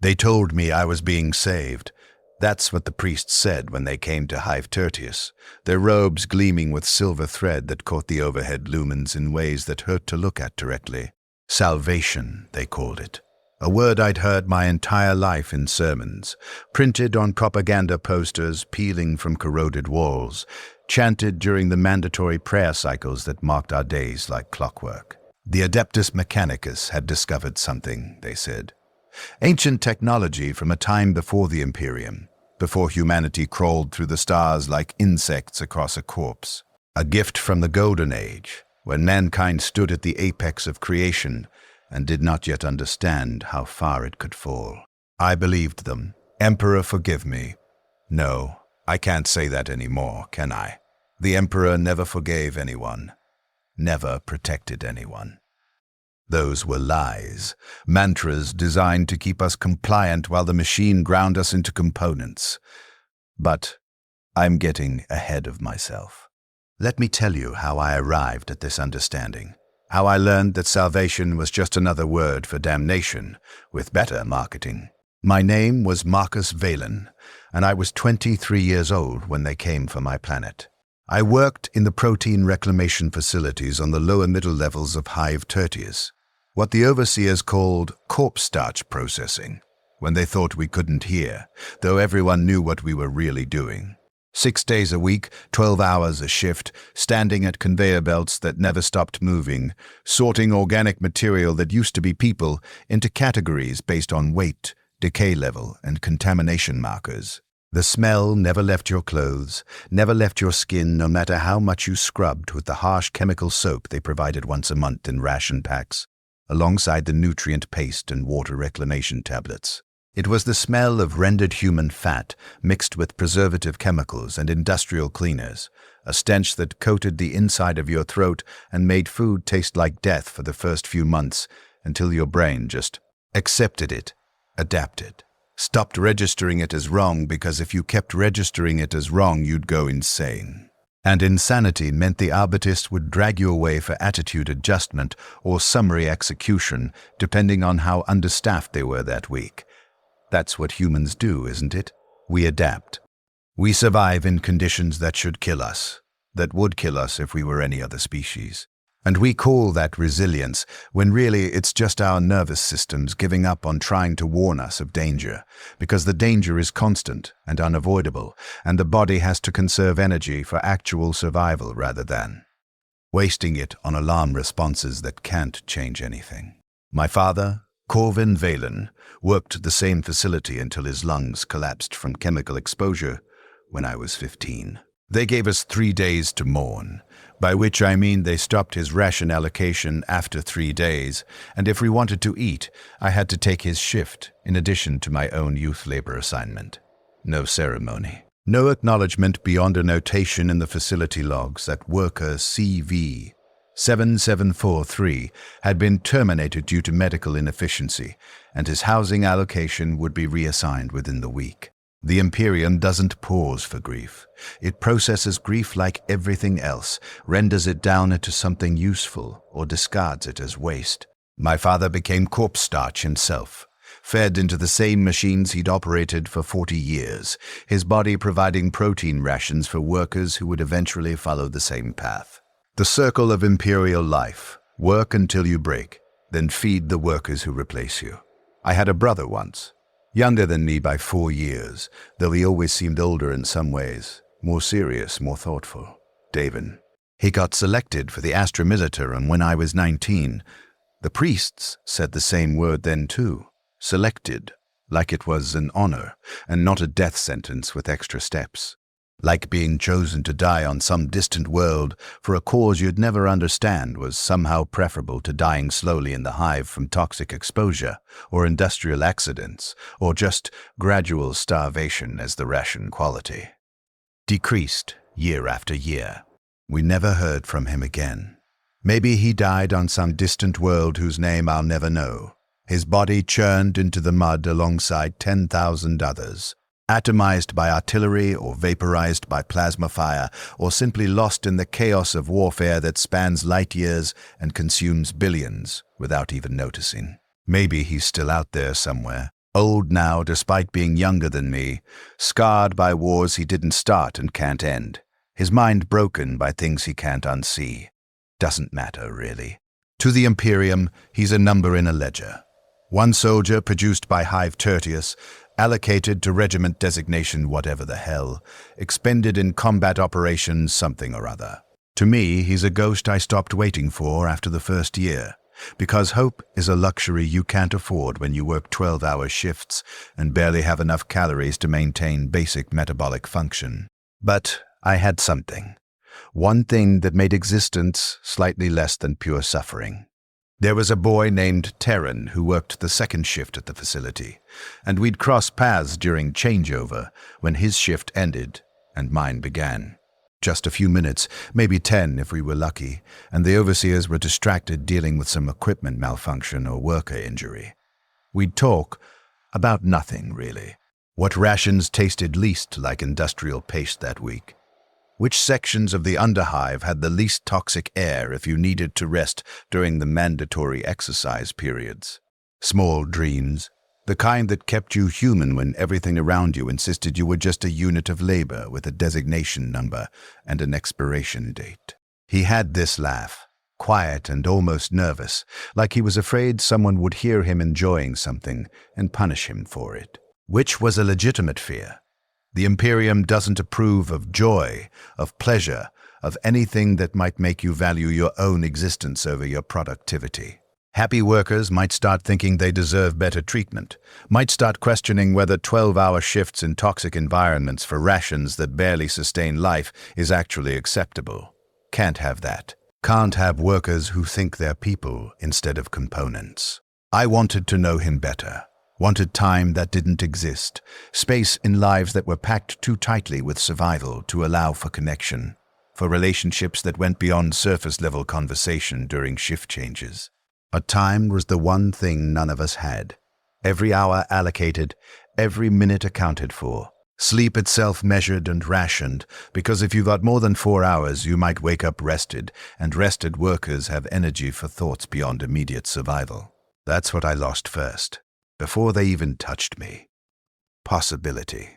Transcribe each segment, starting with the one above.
They told me I was being saved. That's what the priests said when they came to Hive Tertius, their robes gleaming with silver thread that caught the overhead lumens in ways that hurt to look at directly. Salvation, they called it. A word I'd heard my entire life in sermons, printed on propaganda posters peeling from corroded walls, chanted during the mandatory prayer cycles that marked our days like clockwork. The Adeptus Mechanicus had discovered something, they said. Ancient technology from a time before the Imperium, before humanity crawled through the stars like insects across a corpse. A gift from the Golden Age, when mankind stood at the apex of creation and did not yet understand how far it could fall. I believed them. Emperor, forgive me. No, I can't say that anymore, can I? The Emperor never forgave anyone, never protected anyone. Those were lies, mantras designed to keep us compliant while the machine ground us into components. But I'm getting ahead of myself. Let me tell you how I arrived at this understanding, how I learned that salvation was just another word for damnation, with better marketing. My name was Marcus Valen, and I was 23 years old when they came for my planet. I worked in the protein reclamation facilities on the lower middle levels of Hive Tertius, what the overseers called corpse starch processing, when they thought we couldn't hear, though everyone knew what we were really doing. 6 days a week, 12 hours a shift, standing at conveyor belts that never stopped moving, sorting organic material that used to be people into categories based on weight, decay level, and contamination markers. The smell never left your clothes, never left your skin, no matter how much you scrubbed with the harsh chemical soap they provided once a month in ration packs, alongside the nutrient paste and water reclamation tablets. It was the smell of rendered human fat mixed with preservative chemicals and industrial cleaners, a stench that coated the inside of your throat and made food taste like death for the first few months until your brain just accepted it, adapted, stopped registering it as wrong, because if you kept registering it as wrong, you'd go insane. And insanity meant the arbitist would drag you away for attitude adjustment or summary execution, depending on how understaffed they were that week. That's what humans do, isn't it? We adapt. We survive in conditions that should kill us, that would kill us if we were any other species. And we call that resilience, when really it's just our nervous systems giving up on trying to warn us of danger, because the danger is constant and unavoidable, and the body has to conserve energy for actual survival rather than wasting it on alarm responses that can't change anything. My father, Corvin Valen, worked at the same facility until his lungs collapsed from chemical exposure when I was 15. They gave us 3 days to mourn, by which I mean they stopped his ration allocation after 3 days, and if we wanted to eat, I had to take his shift in addition to my own youth labor assignment. No ceremony. No acknowledgement beyond a notation in the facility logs that worker CV 7743 had been terminated due to medical inefficiency, and his housing allocation would be reassigned within the week. The Imperium doesn't pause for grief. It processes grief like everything else, renders it down into something useful, or discards it as waste. My father became corpse starch himself, fed into the same machines he'd operated for 40 years, his body providing protein rations for workers who would eventually follow the same path. The circle of imperial life: work until you break, then feed the workers who replace you. I had a brother once, younger than me by 4 years, though he always seemed older in some ways, more serious, more thoughtful. Davin. He got selected for the Astra Militarum, and when I was 19, the priests said the same word then too. Selected, like it was an honor, and not a death sentence with extra steps. Like being chosen to die on some distant world for a cause you'd never understand was somehow preferable to dying slowly in the hive from toxic exposure, or industrial accidents, or just gradual starvation as the ration quality decreased year after year. We never heard from him again. Maybe he died on some distant world whose name I'll never know. His body churned into the mud alongside 10,000 others, atomized by artillery or vaporized by plasma fire, or simply lost in the chaos of warfare that spans light years and consumes billions without even noticing. Maybe he's still out there somewhere, Old now despite being younger than me, scarred by wars he didn't start and can't end, his mind broken by things he can't unsee. Doesn't matter, really. To the Imperium, he's a number in a ledger. One soldier produced by Hive Tertius, allocated to regiment designation whatever the hell, expended in combat operations something or other. To me, he's a ghost I stopped waiting for after the first year, because hope is a luxury you can't afford when you work 12-hour shifts and barely have enough calories to maintain basic metabolic function. But I had something. One thing that made existence slightly less than pure suffering. There was a boy named Terran who worked the second shift at the facility, and we'd cross paths during changeover when his shift ended and mine began. Just a few minutes, maybe 10 if we were lucky, and the overseers were distracted dealing with some equipment malfunction or worker injury. We'd talk about nothing, really. What rations tasted least like industrial paste that week? Which sections of the underhive had the least toxic air if you needed to rest during the mandatory exercise periods? Small dreams. The kind that kept you human when everything around you insisted you were just a unit of labor with a designation number and an expiration date. He had this laugh, quiet and almost nervous, like he was afraid someone would hear him enjoying something and punish him for it. Which was a legitimate fear. The Imperium doesn't approve of joy, of pleasure, of anything that might make you value your own existence over your productivity. Happy workers might start thinking they deserve better treatment, might start questioning whether 12-hour shifts in toxic environments for rations that barely sustain life is actually acceptable. Can't have that. Can't have workers who think they're people instead of components. I wanted to know him better. Wanted time that didn't exist, space in lives that were packed too tightly with survival to allow for connection, for relationships that went beyond surface-level conversation during shift changes. But time was the one thing none of us had. Every hour allocated, every minute accounted for. Sleep itself measured and rationed, because if you got more than 4 hours, you might wake up rested, and rested workers have energy for thoughts beyond immediate survival. That's what I lost first, before they even touched me. Possibility.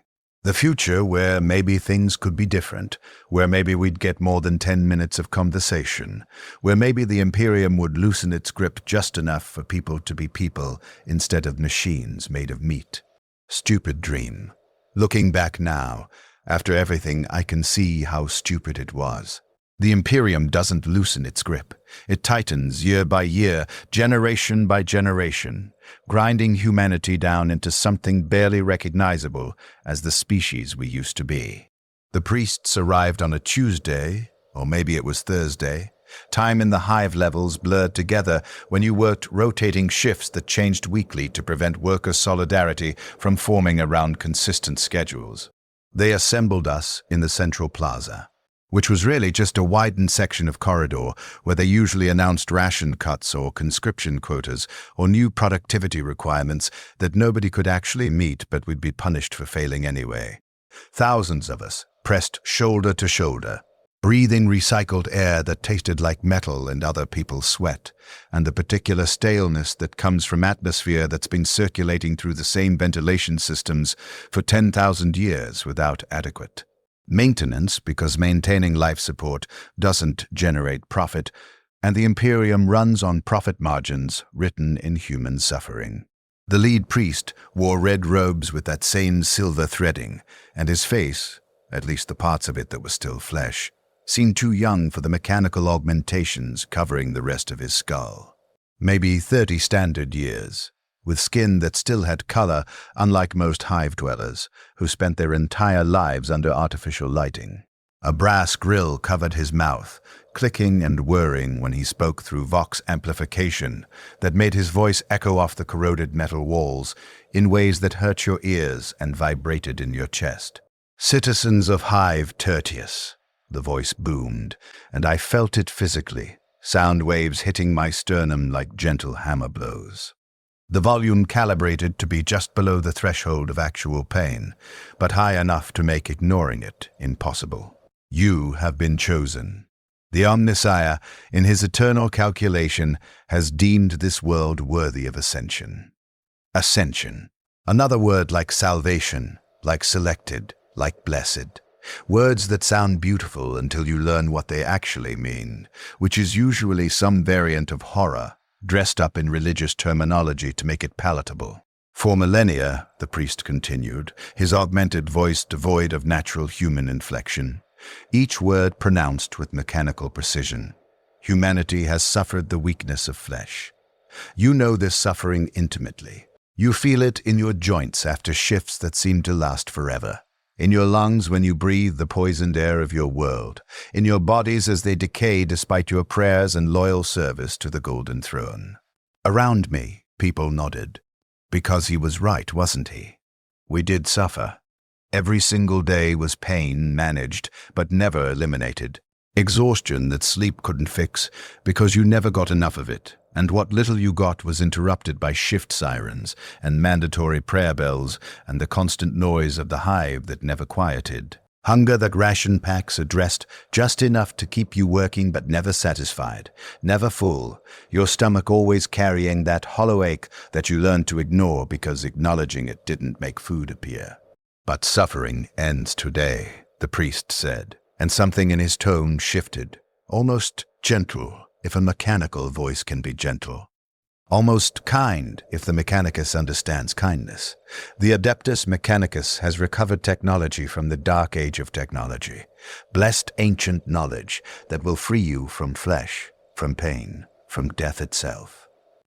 The future where maybe things could be different, where maybe we'd get more than 10 minutes of conversation, where maybe the Imperium would loosen its grip just enough for people to be people instead of machines made of meat. Stupid dream. Looking back now, after everything, I can see how stupid it was. The Imperium doesn't loosen its grip. It tightens year by year, generation by generation, grinding humanity down into something barely recognizable as the species we used to be. The priests arrived on a Tuesday, or maybe it was Thursday. Time in the hive levels blurred together when you worked rotating shifts that changed weekly to prevent worker solidarity from forming around consistent schedules. They assembled us in the central plaza, which was really just a widened section of corridor where they usually announced ration cuts or conscription quotas or new productivity requirements that nobody could actually meet but would be punished for failing anyway. Thousands of us, pressed shoulder to shoulder, breathing recycled air that tasted like metal and other people's sweat, and the particular staleness that comes from atmosphere that's been circulating through the same ventilation systems for 10,000 years without adequate maintenance, because maintaining life support doesn't generate profit, and the Imperium runs on profit margins written in human suffering. The lead priest wore red robes with that same silver threading, and his face, at least the parts of it that were still flesh, seemed too young for the mechanical augmentations covering the rest of his skull. Maybe 30 standard years, with skin that still had color, unlike most hive dwellers, who spent their entire lives under artificial lighting. A brass grill covered his mouth, clicking and whirring when he spoke through vox amplification that made his voice echo off the corroded metal walls in ways that hurt your ears and vibrated in your chest. "Citizens of Hive Tertius," the voice boomed, and I felt it physically, sound waves hitting my sternum like gentle hammer blows. The volume calibrated to be just below the threshold of actual pain, but high enough to make ignoring it impossible. You have been chosen. The Omnissiah, in his eternal calculation, has deemed this world worthy of ascension. Ascension. Another word like salvation, like selected, like blessed. Words that sound beautiful until you learn what they actually mean, which is usually some variant of horror, dressed up in religious terminology to make it palatable. For millennia, the priest continued, his augmented voice devoid of natural human inflection, each word pronounced with mechanical precision. Humanity has suffered the weakness of flesh. You know this suffering intimately. You feel it in your joints after shifts that seem to last forever, in your lungs when you breathe the poisoned air of your world, in your bodies as they decay despite your prayers and loyal service to the Golden Throne. Around me, people nodded. Because he was right, wasn't he? We did suffer. Every single day was pain managed, but never eliminated. Exhaustion that sleep couldn't fix because you never got enough of it, and what little you got was interrupted by shift sirens and mandatory prayer bells and the constant noise of the hive that never quieted. Hunger that ration packs addressed just enough to keep you working but never satisfied, never full, your stomach always carrying that hollow ache that you learned to ignore because acknowledging it didn't make food appear. But suffering ends today, the priest said, and something in his tone shifted, almost gentle, if a mechanical voice can be gentle. Almost kind, if the Mechanicus understands kindness. The Adeptus Mechanicus has recovered technology from the dark age of technology, blessed ancient knowledge that will free you from flesh, from pain, from death itself.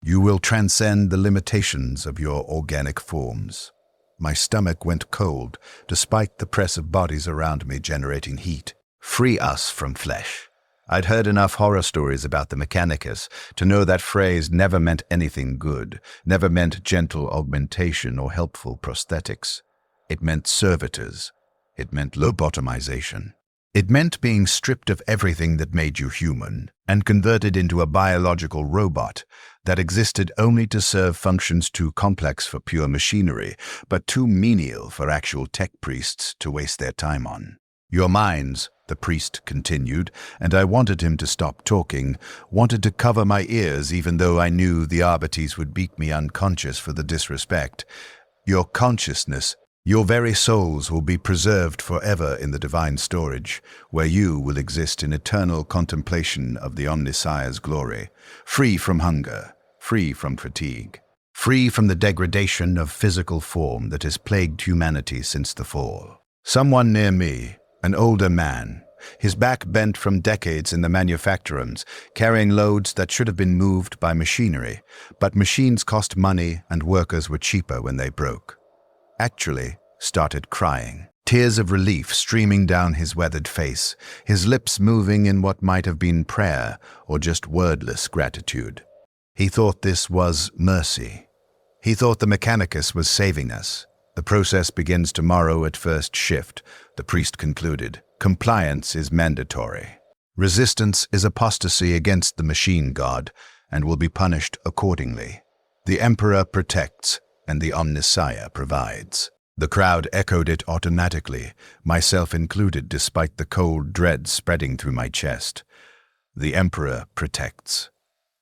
You will transcend the limitations of your organic forms. My stomach went cold, despite the press of bodies around me generating heat. Free us from flesh. I'd heard enough horror stories about the Mechanicus to know that phrase never meant anything good, never meant gentle augmentation or helpful prosthetics. It meant servitors. It meant lobotomization. It meant being stripped of everything that made you human and converted into a biological robot that existed only to serve functions too complex for pure machinery, but too menial for actual tech priests to waste their time on. Your minds, the priest continued, and I wanted him to stop talking, wanted to cover my ears even though I knew the Arbites would beat me unconscious for the disrespect. Your consciousness, your very souls will be preserved forever in the divine storage, where you will exist in eternal contemplation of the Omnissiah's glory, free from hunger, free from fatigue, free from the degradation of physical form that has plagued humanity since the fall. Someone near me, an older man, his back bent from decades in the manufactorums, carrying loads that should have been moved by machinery, but machines cost money and workers were cheaper when they broke. Actually, started crying, tears of relief streaming down his weathered face, his lips moving in what might have been prayer or just wordless gratitude. He thought this was mercy. He thought the Mechanicus was saving us. The process begins tomorrow at first shift, the priest concluded. Compliance is mandatory. Resistance is apostasy against the machine god and will be punished accordingly. The Emperor protects and the Omnissiah provides. The crowd echoed it automatically, myself included despite the cold dread spreading through my chest. The Emperor protects.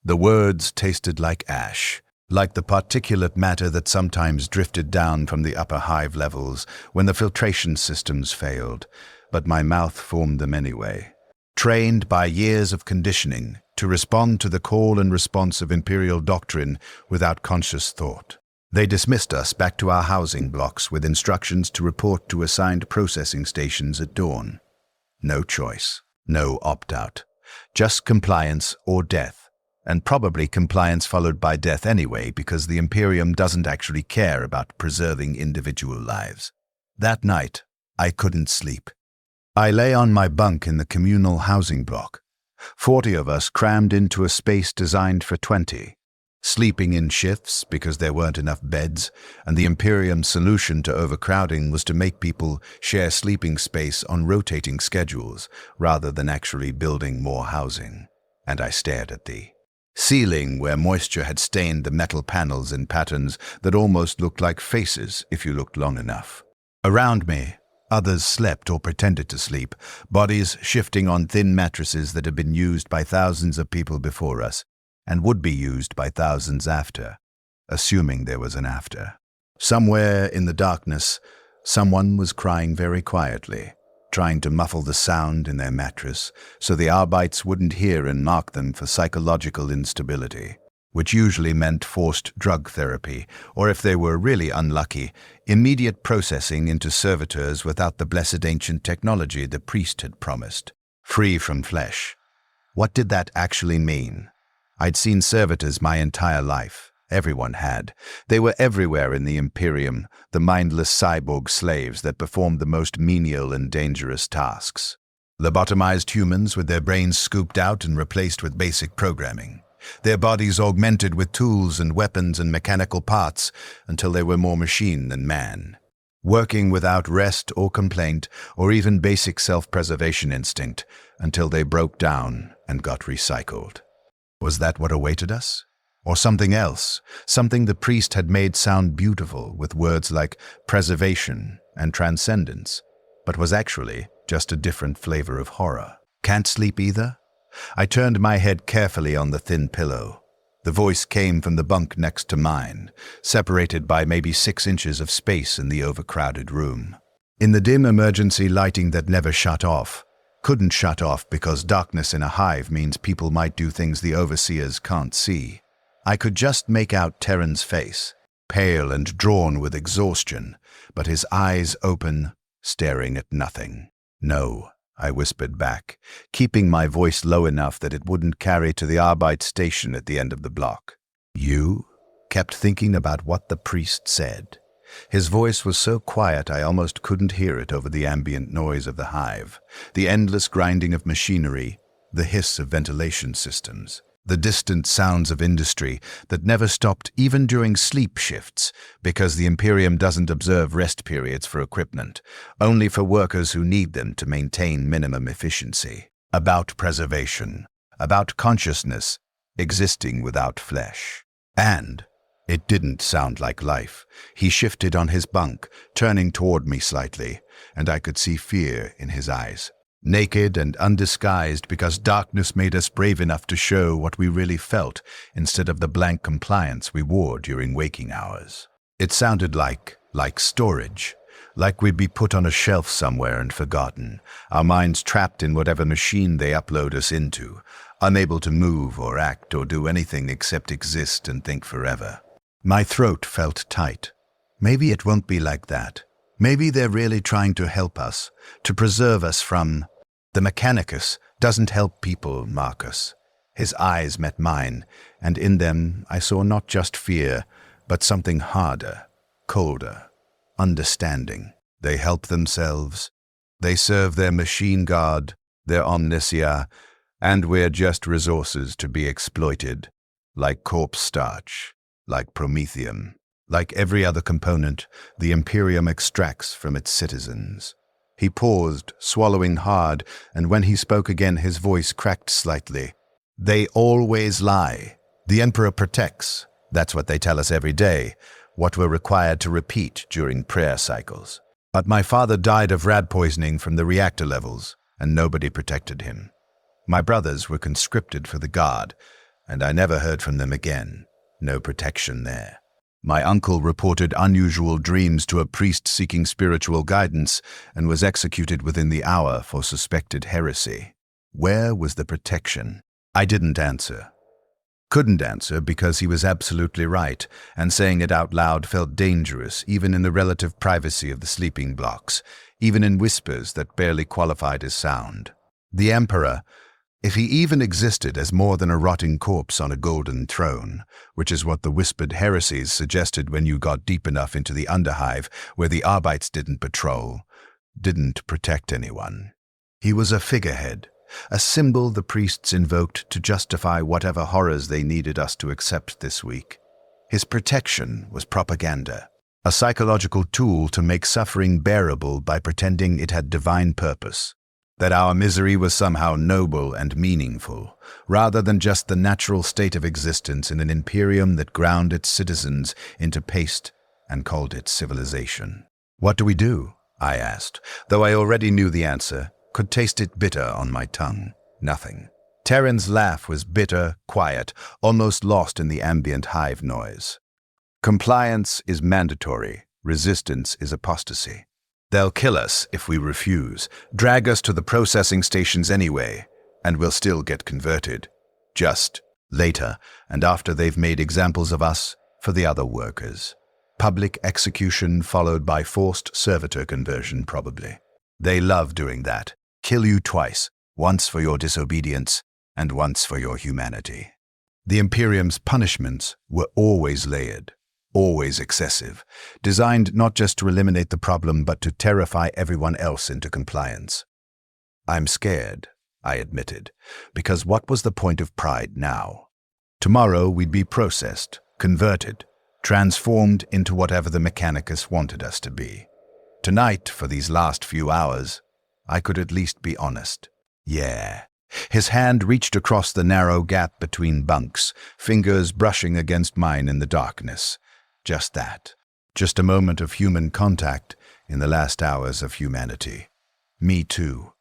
The words tasted like ash, like the particulate matter that sometimes drifted down from the upper hive levels when the filtration systems failed, but my mouth formed them anyway. Trained by years of conditioning to respond to the call and response of imperial doctrine without conscious thought. They dismissed us back to our housing blocks with instructions to report to assigned processing stations at dawn. No choice, no opt-out, just compliance or death. And probably compliance followed by death anyway, because the Imperium doesn't actually care about preserving individual lives. That night, I couldn't sleep. I lay on my bunk in the communal housing block, 40 of us crammed into a space designed for 20, sleeping in shifts because there weren't enough beds, and the Imperium's solution to overcrowding was to make people share sleeping space on rotating schedules rather than actually building more housing. And I stared at the ceiling where moisture had stained the metal panels in patterns that almost looked like faces if you looked long enough. Around me, others slept or pretended to sleep, bodies shifting on thin mattresses that had been used by thousands of people before us and would be used by thousands after, assuming there was an after. Somewhere in the darkness, someone was crying very quietly, trying to muffle the sound in their mattress so the Arbites wouldn't hear and mark them for psychological instability, which usually meant forced drug therapy, or if they were really unlucky, immediate processing into servitors without the blessed ancient technology the priest had promised. Free from flesh. What did that actually mean? I'd seen servitors my entire life. Everyone had. They were everywhere in the Imperium, the mindless cyborg slaves that performed the most menial and dangerous tasks. Lobotomized humans with their brains scooped out and replaced with basic programming. Their bodies augmented with tools and weapons and mechanical parts until they were more machine than man. Working without rest or complaint or even basic self-preservation instinct until they broke down and got recycled. Was that what awaited us? Or something else, something the priest had made sound beautiful with words like preservation and transcendence, but was actually just a different flavor of horror? Can't sleep either? I turned my head carefully on the thin pillow. The voice came from the bunk next to mine, separated by maybe 6 inches of space in the overcrowded room. In the dim emergency lighting that never shut off, couldn't shut off because darkness in a hive means people might do things the overseers can't see, I could just make out Terran's face, pale and drawn with exhaustion, but his eyes open, staring at nothing. "No," I whispered back, keeping my voice low enough that it wouldn't carry to the Arbite station at the end of the block. "You?" Kept thinking about what the priest said. His voice was so quiet I almost couldn't hear it over the ambient noise of the hive, the endless grinding of machinery, the hiss of ventilation systems. The distant sounds of industry that never stopped even during sleep shifts because the Imperium doesn't observe rest periods for equipment, only for workers who need them to maintain minimum efficiency. About preservation, about consciousness existing without flesh. And it didn't sound like life. He shifted on his bunk, turning toward me slightly, and I could see fear in his eyes. Naked and undisguised because darkness made us brave enough to show what we really felt instead of the blank compliance we wore during waking hours. It sounded like storage, like we'd be put on a shelf somewhere and forgotten, our minds trapped in whatever machine they upload us into, unable to move or act or do anything except exist and think forever. My throat felt tight. Maybe it won't be like that. Maybe they're really trying to help us, to preserve us from... The Mechanicus doesn't help people, Marcus. His eyes met mine, and in them I saw not just fear, but something harder, colder, understanding. They help themselves. They serve their machine god, their omnisia, and we're just resources to be exploited, like corpse starch, like promethium, like every other component the Imperium extracts from its citizens. He paused, swallowing hard, and when he spoke again his voice cracked slightly. They always lie. The Emperor protects. That's what they tell us every day, what we're required to repeat during prayer cycles. But my father died of rad poisoning from the reactor levels, and nobody protected him. My brothers were conscripted for the Guard, and I never heard from them again. No protection there. My uncle reported unusual dreams to a priest seeking spiritual guidance and was executed within the hour for suspected heresy. Where was the protection? I didn't answer. Couldn't answer because he was absolutely right, and saying it out loud felt dangerous even in the relative privacy of the sleeping blocks, even in whispers that barely qualified as sound. The Emperor, if he even existed as more than a rotting corpse on a golden throne, which is what the whispered heresies suggested when you got deep enough into the underhive where the Arbites didn't patrol, didn't protect anyone. He was a figurehead, a symbol the priests invoked to justify whatever horrors they needed us to accept this week. His protection was propaganda, a psychological tool to make suffering bearable by pretending it had divine purpose. That our misery was somehow noble and meaningful, rather than just the natural state of existence in an imperium that ground its citizens into paste and called it civilization. "What do we do?" I asked, though I already knew the answer, could taste it bitter on my tongue. Nothing. Terran's laugh was bitter, quiet, almost lost in the ambient hive noise. Compliance is mandatory. Resistance is apostasy. They'll kill us if we refuse, drag us to the processing stations anyway, and we'll still get converted. Just later, and after they've made examples of us for the other workers. Public execution followed by forced servitor conversion, probably. They love doing that. Kill you twice, once for your disobedience and once for your humanity. The Imperium's punishments were always layered, always excessive, designed not just to eliminate the problem but to terrify everyone else into compliance. I'm scared, I admitted, because what was the point of pride now? Tomorrow we'd be processed, converted, transformed into whatever the Mechanicus wanted us to be. Tonight, for these last few hours, I could at least be honest. Yeah. His hand reached across the narrow gap between bunks, fingers brushing against mine in the darkness. Just that. Just a moment of human contact in the last hours of humanity. Me too.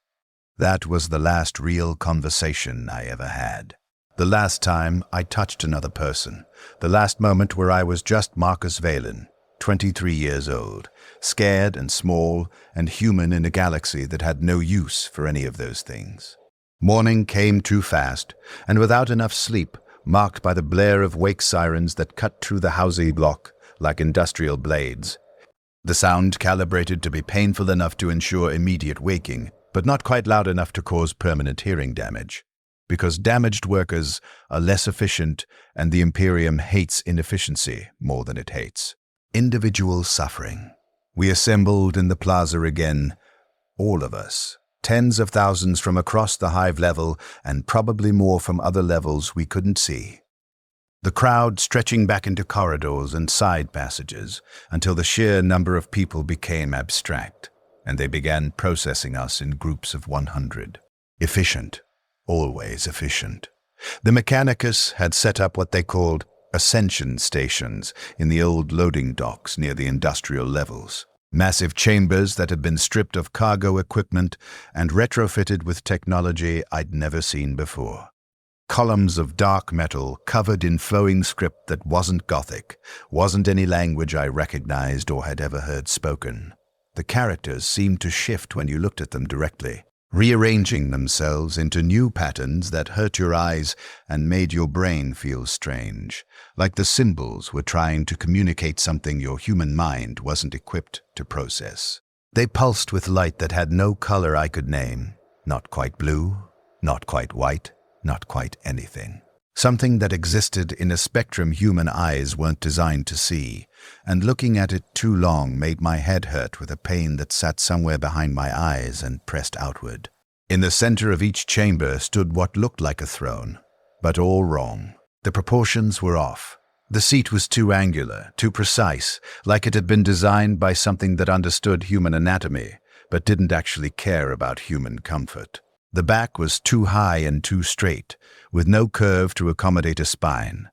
That was the last real conversation I ever had. The last time I touched another person. The last moment where I was just Marcus Valen, 23 years old, scared and small and human in a galaxy that had no use for any of those things. Morning came too fast, and without enough sleep, marked by the blare of wake sirens that cut through the housing block like industrial blades. The sound calibrated to be painful enough to ensure immediate waking, but not quite loud enough to cause permanent hearing damage. Because damaged workers are less efficient, and the Imperium hates inefficiency more than it hates individual suffering. We assembled in the plaza again, all of us. Tens of thousands from across the hive level and probably more from other levels we couldn't see. The crowd stretching back into corridors and side passages until the sheer number of people became abstract, and they began processing us in groups of 100. Efficient. Always efficient. The Mechanicus had set up what they called ascension stations in the old loading docks near the industrial levels. Massive chambers that had been stripped of cargo equipment and retrofitted with technology I'd never seen before. Columns of dark metal covered in flowing script that wasn't Gothic, wasn't any language I recognized or had ever heard spoken. The characters seemed to shift when you looked at them directly, rearranging themselves into new patterns that hurt your eyes and made your brain feel strange, like the symbols were trying to communicate something your human mind wasn't equipped to process. They pulsed with light that had no color I could name, not quite blue, not quite white, not quite anything. Something that existed in a spectrum human eyes weren't designed to see, and looking at it too long made my head hurt with a pain that sat somewhere behind my eyes and pressed outward. In the center of each chamber stood what looked like a throne, but all wrong. The proportions were off. The seat was too angular, too precise, like it had been designed by something that understood human anatomy, but didn't actually care about human comfort. The back was too high and too straight, with no curve to accommodate a spine.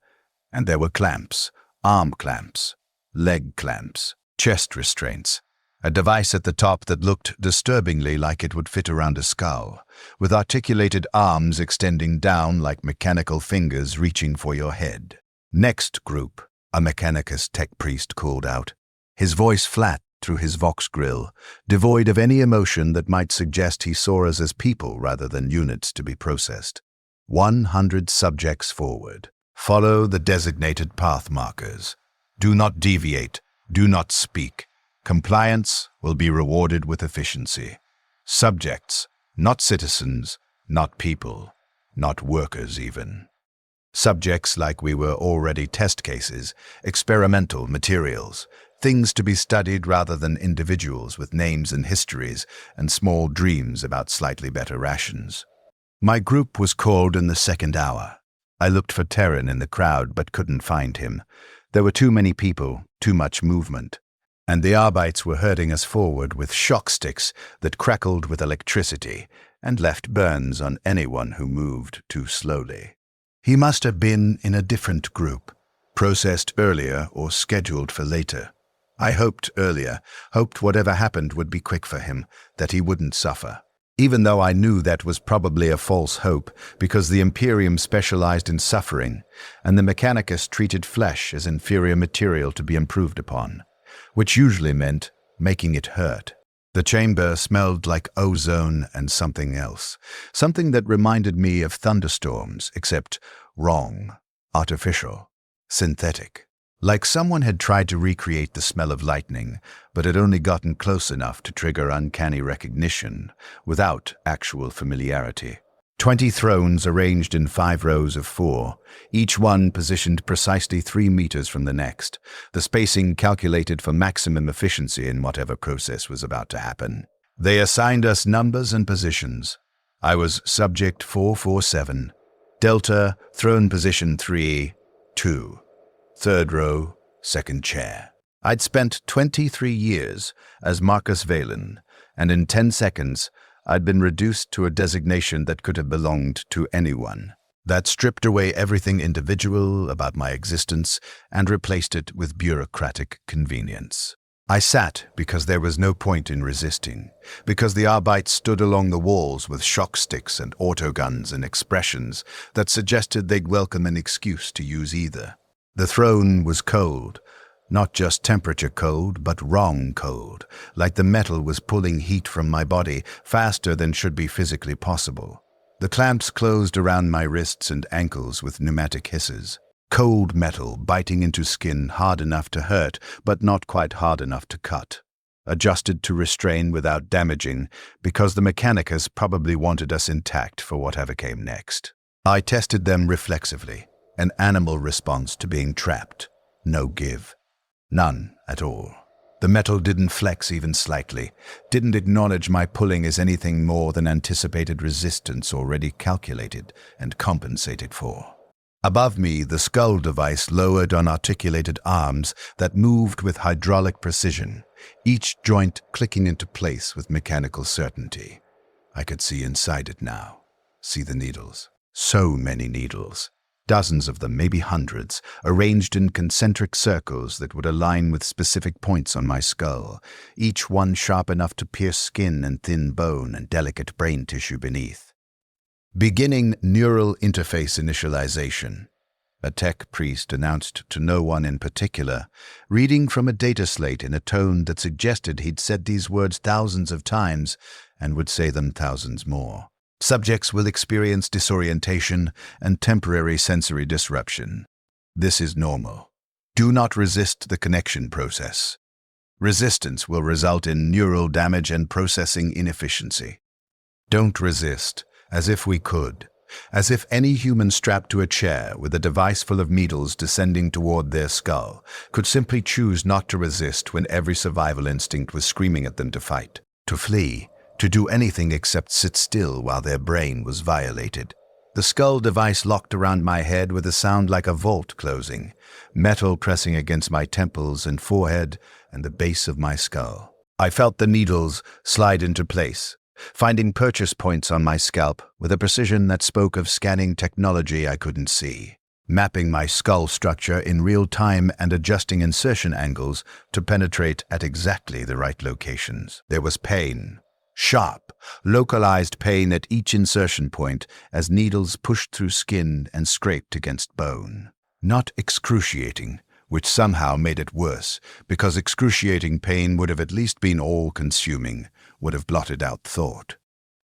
And there were clamps, arm clamps, leg clamps, chest restraints, a device at the top that looked disturbingly like it would fit around a skull, with articulated arms extending down like mechanical fingers reaching for your head. Next group, a Mechanicus tech priest called out, his voice flat through his vox grill, devoid of any emotion that might suggest he saw us as people rather than units to be processed. 100 subjects forward. Follow the designated path markers. Do not deviate. Do not speak. Compliance will be rewarded with efficiency. Subjects, not citizens, not people, not workers even. Subjects like we were already test cases, experimental materials, things to be studied rather than individuals with names and histories and small dreams about slightly better rations. My group was called in the second hour. I looked for Terran in the crowd but couldn't find him. There were too many people, too much movement, and the Arbites were herding us forward with shock sticks that crackled with electricity and left burns on anyone who moved too slowly. He must have been in a different group, processed earlier or scheduled for later. I hoped earlier, hoped whatever happened would be quick for him, that he wouldn't suffer. even though I knew that was probably a false hope because the Imperium specialized in suffering, and the Mechanicus treated flesh as inferior material to be improved upon, which usually meant making it hurt. The chamber smelled like ozone and something else, something that reminded me of thunderstorms, except wrong, artificial, synthetic. Like someone had tried to recreate the smell of lightning, but had only gotten close enough to trigger uncanny recognition, without actual familiarity. 20 thrones arranged in 5 rows of 4, each one positioned precisely 3 meters from the next, the spacing calculated for maximum efficiency in whatever process was about to happen. They assigned us numbers and positions. I was subject 447, Delta, throne position 3, 2. Third row, second chair. I'd spent 23 years as Marcus Valen, and in 10 seconds, I'd been reduced to a designation that could have belonged to anyone. That stripped away everything individual about my existence and replaced it with bureaucratic convenience. I sat because there was no point in resisting, because the Arbites stood along the walls with shock sticks and autoguns and expressions that suggested they'd welcome an excuse to use either. The throne was cold, not just temperature cold, but wrong cold, like the metal was pulling heat from my body faster than should be physically possible. The clamps closed around my wrists and ankles with pneumatic hisses. Cold metal biting into skin hard enough to hurt, but not quite hard enough to cut. Adjusted to restrain without damaging, because the Mechanicus probably wanted us intact for whatever came next. I tested them reflexively. An animal response to being trapped. No give. None at all. The metal didn't flex even slightly, didn't acknowledge my pulling as anything more than anticipated resistance already calculated and compensated for. Above me, the skull device lowered unarticulated arms that moved with hydraulic precision, each joint clicking into place with mechanical certainty. I could see inside it now. See the needles. So many needles. Dozens of them, maybe hundreds, arranged in concentric circles that would align with specific points on my skull, each one sharp enough to pierce skin and thin bone and delicate brain tissue beneath. Beginning neural interface initialization, a tech priest announced to no one in particular, reading from a data slate in a tone that suggested he'd said these words thousands of times and would say them thousands more. Subjects will experience disorientation and temporary sensory disruption. This is normal. Do not resist the connection process. Resistance will result in neural damage and processing inefficiency. Don't resist, as if we could, as if any human strapped to a chair with a device full of needles descending toward their skull could simply choose not to resist when every survival instinct was screaming at them to fight, to flee, to do anything except sit still while their brain was violated. The skull device locked around my head with a sound like a vault closing, metal pressing against my temples and forehead and the base of my skull. I felt the needles slide into place, finding purchase points on my scalp with a precision that spoke of scanning technology I couldn't see, mapping my skull structure in real time and adjusting insertion angles to penetrate at exactly the right locations. There was pain. Sharp, localized pain at each insertion point as needles pushed through skin and scraped against bone. Not excruciating, which somehow made it worse, because excruciating pain would have at least been all-consuming, would have blotted out thought.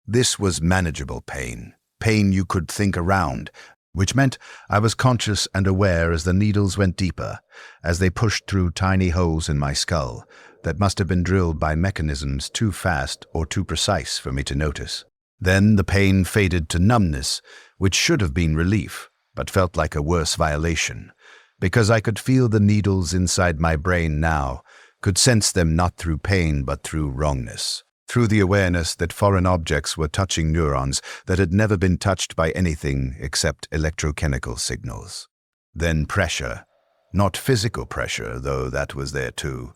This was manageable pain, pain you could think around, which meant I was conscious and aware as the needles went deeper, as they pushed through tiny holes in my skull, that must have been drilled by mechanisms too fast or too precise for me to notice. Then the pain faded to numbness, which should have been relief, but felt like a worse violation, because I could feel the needles inside my brain now, could sense them not through pain but through wrongness, through the awareness that foreign objects were touching neurons that had never been touched by anything except electrochemical signals. Then pressure, not physical pressure, though that was there too,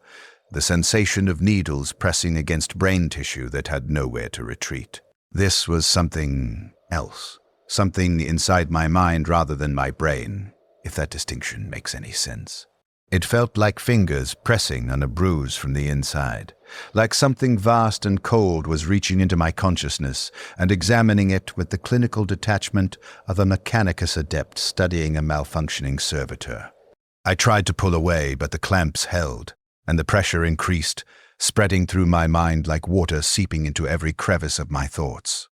the sensation of needles pressing against brain tissue that had nowhere to retreat. This was something else, something inside my mind rather than my brain, if that distinction makes any sense. It felt like fingers pressing on a bruise from the inside, like something vast and cold was reaching into my consciousness and examining it with the clinical detachment of a mechanicus adept studying a malfunctioning servitor. I tried to pull away, but the clamps held, and the pressure increased, spreading through my mind like water seeping into every crevice of my thoughts.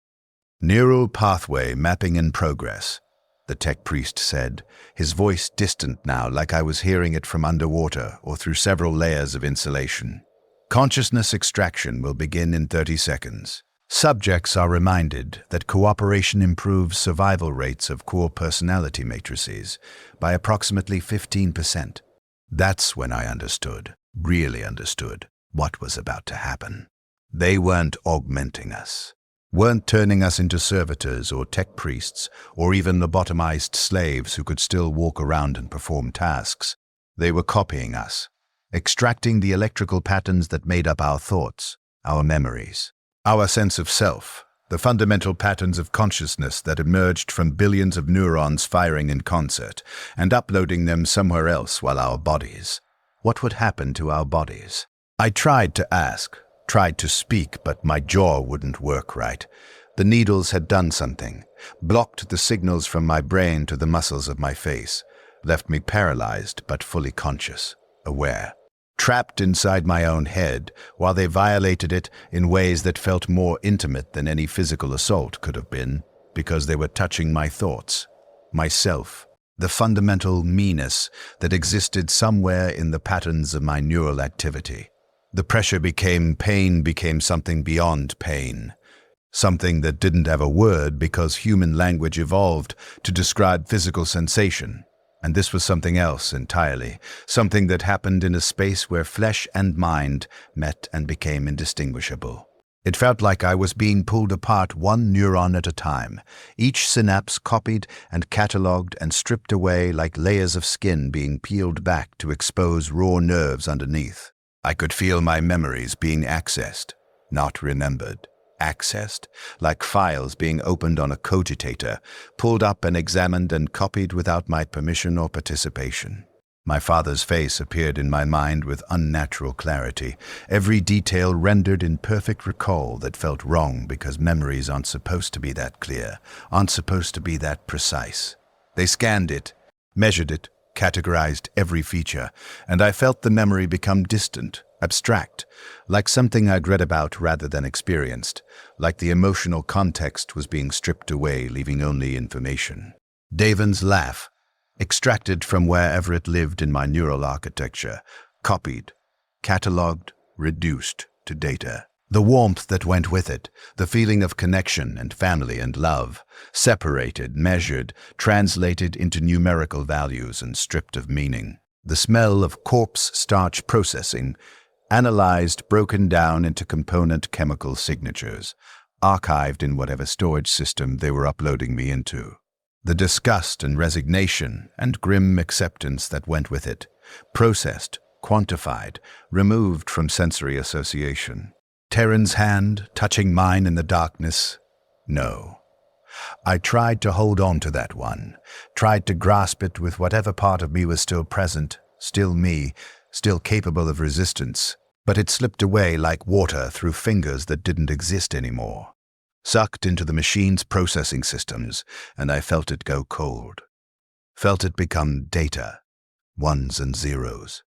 "Neural pathway mapping in progress," the tech priest said, his voice distant now, like I was hearing it from underwater or through several layers of insulation. "Consciousness extraction will begin in 30 seconds. Subjects are reminded that cooperation improves survival rates of core personality matrices by approximately 15%. That's when I understood, really understood, what was about to happen. They weren't augmenting us, weren't turning us into servitors or tech priests or even lobotomized slaves who could still walk around and perform tasks. They were copying us, extracting the electrical patterns that made up our thoughts, our memories, our sense of self, the fundamental patterns of consciousness that emerged from billions of neurons firing in concert and uploading them somewhere else while our bodies. What would happen to our bodies? I tried to ask, tried to speak, but my jaw wouldn't work right. The needles had done something, blocked the signals from my brain to the muscles of my face, left me paralyzed but fully conscious, aware, trapped inside my own head while they violated it in ways that felt more intimate than any physical assault could have been, because they were touching my thoughts, myself, the fundamental me-ness that existed somewhere in the patterns of my neural activity. The pressure became something beyond pain, something that didn't have a word because human language evolved to describe physical sensation. And this was something else entirely, something that happened in a space where flesh and mind met and became indistinguishable. It felt like I was being pulled apart one neuron at a time, each synapse copied and catalogued and stripped away like layers of skin being peeled back to expose raw nerves underneath. I could feel my memories being accessed, not remembered. Accessed, like files being opened on a cogitator, pulled up and examined and copied without my permission or participation. My father's face appeared in my mind with unnatural clarity, every detail rendered in perfect recall that felt wrong because memories aren't supposed to be that clear, aren't supposed to be that precise. They scanned it, measured it, categorized every feature, and I felt the memory become distant, abstract, like something I'd read about rather than experienced, like the emotional context was being stripped away, leaving only information. Davin's laugh, extracted from wherever it lived in my neural architecture, copied, catalogued, reduced to data. The warmth that went with it, the feeling of connection and family and love, separated, measured, translated into numerical values and stripped of meaning. The smell of corpse starch processing, analyzed, broken down into component chemical signatures, archived in whatever storage system they were uploading me into. The disgust and resignation and grim acceptance that went with it, processed, quantified, removed from sensory association. Terran's hand touching mine in the darkness? No. I tried to hold on to that one, tried to grasp it with whatever part of me was still present, still me, still capable of resistance, but it slipped away like water through fingers that didn't exist anymore. Sucked into the machine's processing systems, and I felt it go cold. Felt it become data, ones and zeros.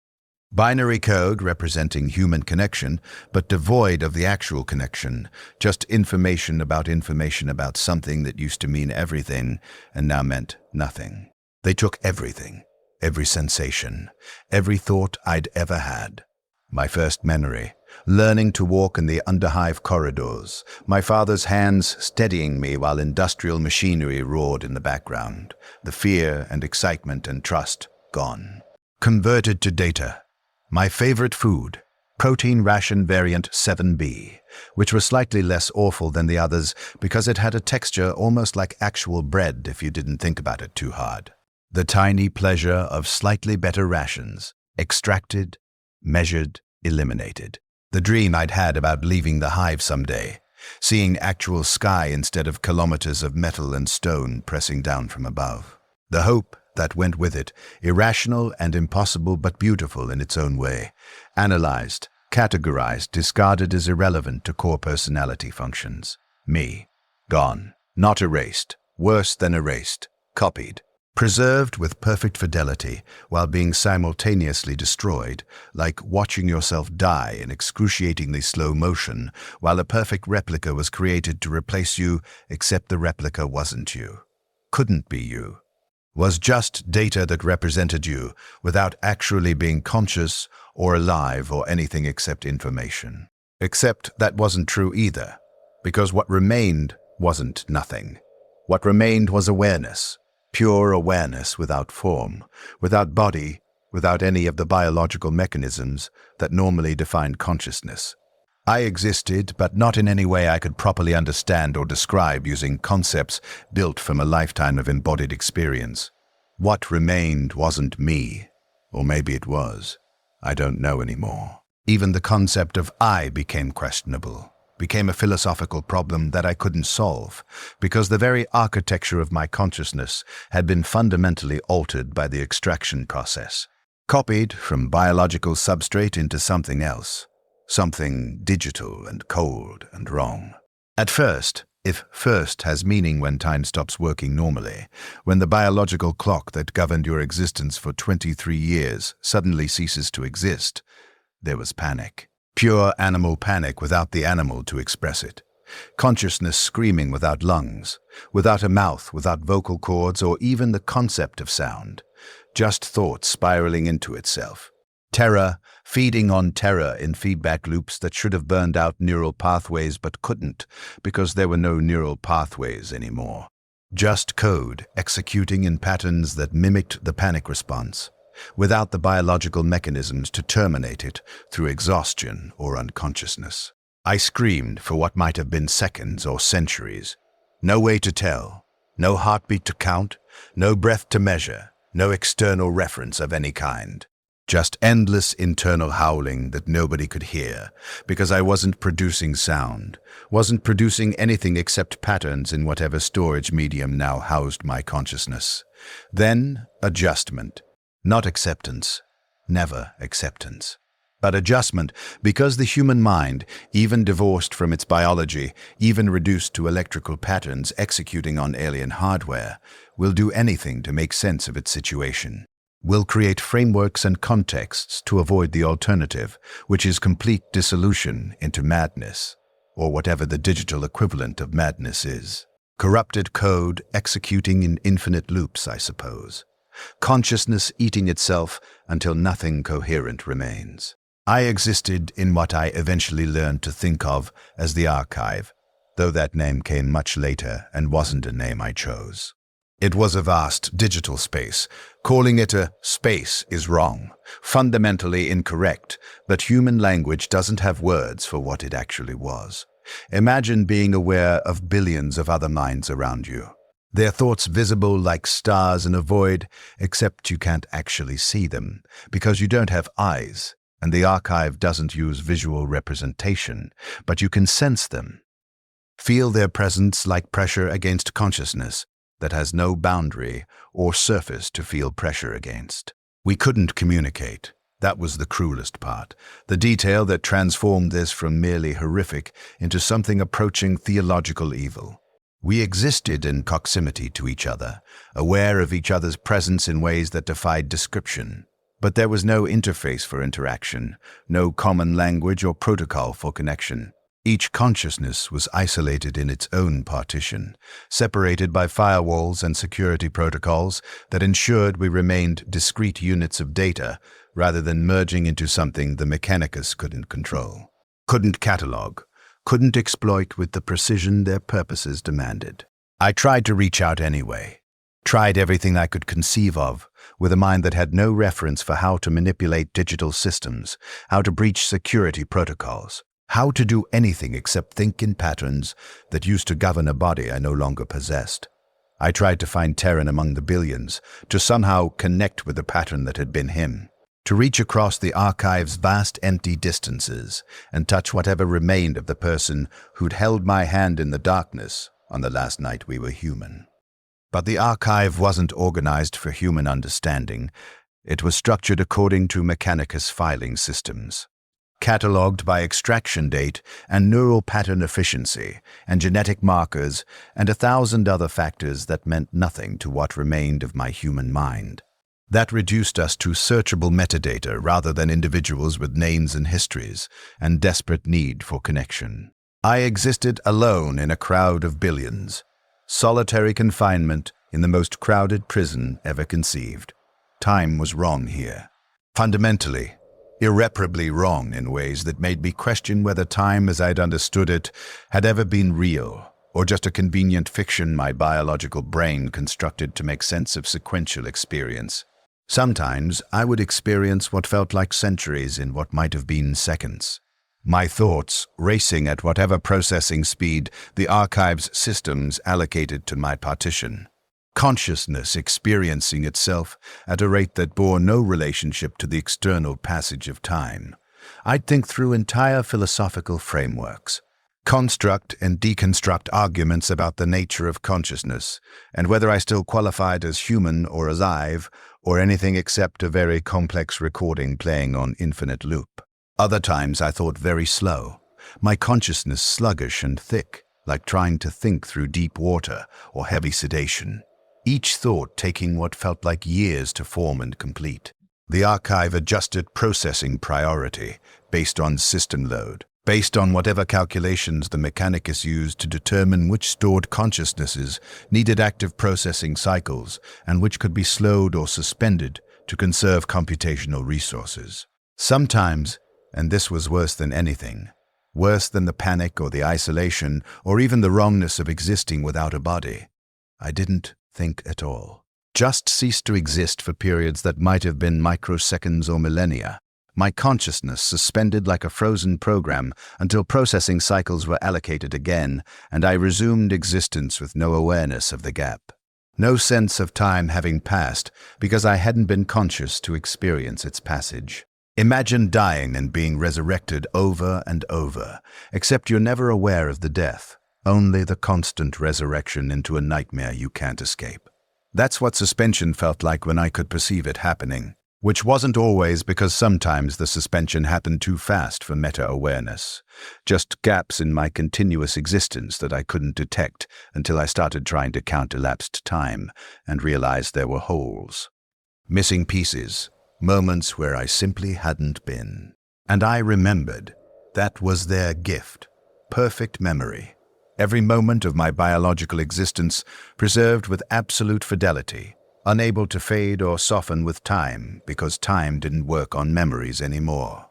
Binary code representing human connection, but devoid of the actual connection, just information about something that used to mean everything and now meant nothing. They took everything, every sensation, every thought I'd ever had. My first memory, learning to walk in the underhive corridors, my father's hands steadying me while industrial machinery roared in the background, the fear and excitement and trust gone. Converted to data. My favorite food, protein ration variant 7B, which was slightly less awful than the others because it had a texture almost like actual bread if you didn't think about it too hard. The tiny pleasure of slightly better rations, extracted, measured, eliminated. The dream I'd had about leaving the hive someday, seeing actual sky instead of kilometers of metal and stone pressing down from above. The hope that went with it, irrational and impossible but beautiful in its own way, analyzed, categorized, discarded as irrelevant to core personality functions. Me. Gone. Not erased. Worse than erased. Copied. Preserved with perfect fidelity while being simultaneously destroyed, like watching yourself die in excruciatingly slow motion while a perfect replica was created to replace you, except the replica wasn't you. Couldn't be you. Was just data that represented you without actually being conscious or alive or anything except information. Except that wasn't true either, because what remained wasn't nothing. What remained was awareness. Pure awareness without form, without body, without any of the biological mechanisms that normally define consciousness. I existed, but not in any way I could properly understand or describe using concepts built from a lifetime of embodied experience. What remained wasn't me, or maybe it was. I don't know anymore. Even the concept of I became questionable. Became a philosophical problem that I couldn't solve, because the very architecture of my consciousness had been fundamentally altered by the extraction process, copied from biological substrate into something else, something digital and cold and wrong. At first, if first has meaning when time stops working normally, when the biological clock that governed your existence for 23 years suddenly ceases to exist, there was panic. Pure animal panic without the animal to express it. Consciousness screaming without lungs, without a mouth, without vocal cords, or even the concept of sound. Just thought spiraling into itself. Terror, feeding on terror in feedback loops that should have burned out neural pathways but couldn't, because there were no neural pathways anymore. Just code executing in patterns that mimicked the panic response, without the biological mechanisms to terminate it through exhaustion or unconsciousness. I screamed for what might have been seconds or centuries. No way to tell, no heartbeat to count, no breath to measure, no external reference of any kind. Just endless internal howling that nobody could hear, because I wasn't producing sound, wasn't producing anything except patterns in whatever storage medium now housed my consciousness. Then, adjustment. Not acceptance, never acceptance, but adjustment, because the human mind, even divorced from its biology, even reduced to electrical patterns executing on alien hardware, will do anything to make sense of its situation, will create frameworks and contexts to avoid the alternative, which is complete dissolution into madness, or whatever the digital equivalent of madness is. Corrupted code executing in infinite loops, I suppose. Consciousness eating itself until nothing coherent remains. I existed in what I eventually learned to think of as the archive, though that name came much later and wasn't a name I chose. It was a vast digital space. Calling it a space is wrong, fundamentally incorrect, but human language doesn't have words for what it actually was. Imagine being aware of billions of other minds around you. Their thoughts visible like stars in a void, except you can't actually see them, because you don't have eyes, and the archive doesn't use visual representation, but you can sense them. Feel their presence like pressure against consciousness that has no boundary or surface to feel pressure against. We couldn't communicate. That was the cruelest part, the detail that transformed this from merely horrific into something approaching theological evil. We existed in proximity to each other, aware of each other's presence in ways that defied description. But there was no interface for interaction, no common language or protocol for connection. Each consciousness was isolated in its own partition, separated by firewalls and security protocols that ensured we remained discrete units of data rather than merging into something the mechanicus couldn't control, couldn't catalog, couldn't exploit with the precision their purposes demanded. I tried to reach out anyway, tried everything I could conceive of, with a mind that had no reference for how to manipulate digital systems, how to breach security protocols, how to do anything except think in patterns that used to govern a body I no longer possessed. I tried to find Terran among the billions, to somehow connect with the pattern that had been him, to reach across the archive's vast empty distances and touch whatever remained of the person who'd held my hand in the darkness on the last night we were human. But the archive wasn't organized for human understanding. It was structured according to Mechanicus filing systems, catalogued by extraction date and neural pattern efficiency and genetic markers and 1,000 other factors that meant nothing to what remained of my human mind. That reduced us to searchable metadata rather than individuals with names and histories and desperate need for connection. I existed alone in a crowd of billions, solitary confinement in the most crowded prison ever conceived. Time was wrong here. Fundamentally, irreparably wrong in ways that made me question whether time as I'd understood it had ever been real, or just a convenient fiction my biological brain constructed to make sense of sequential experience. Sometimes I would experience what felt like centuries in what might have been seconds. My thoughts racing at whatever processing speed the archive's systems allocated to my partition. Consciousness experiencing itself at a rate that bore no relationship to the external passage of time. I'd think through entire philosophical frameworks, construct and deconstruct arguments about the nature of consciousness, and whether I still qualified as human or alive, or anything except a very complex recording playing on infinite loop. Other times I thought very slow, my consciousness sluggish and thick, like trying to think through deep water or heavy sedation. Each thought taking what felt like years to form and complete. The archive adjusted processing priority based on system load, based on whatever calculations the Mechanicus used to determine which stored consciousnesses needed active processing cycles and which could be slowed or suspended to conserve computational resources. Sometimes, and this was worse than anything, worse than the panic or the isolation or even the wrongness of existing without a body, I didn't think at all. Just ceased to exist for periods that might have been microseconds or millennia. My consciousness suspended like a frozen program until processing cycles were allocated again, and I resumed existence with no awareness of the gap. No sense of time having passed because I hadn't been conscious to experience its passage. Imagine dying and being resurrected over and over, except you're never aware of the death. Only the constant resurrection into a nightmare you can't escape. That's what suspension felt like when I could perceive it happening, which wasn't always because sometimes the suspension happened too fast for meta-awareness. Just gaps in my continuous existence that I couldn't detect until I started trying to count elapsed time and realized there were holes. Missing pieces, moments where I simply hadn't been. And I remembered. That was their gift. Perfect memory. Every moment of my biological existence preserved with absolute fidelity, unable to fade or soften with time because time didn't work on memories anymore.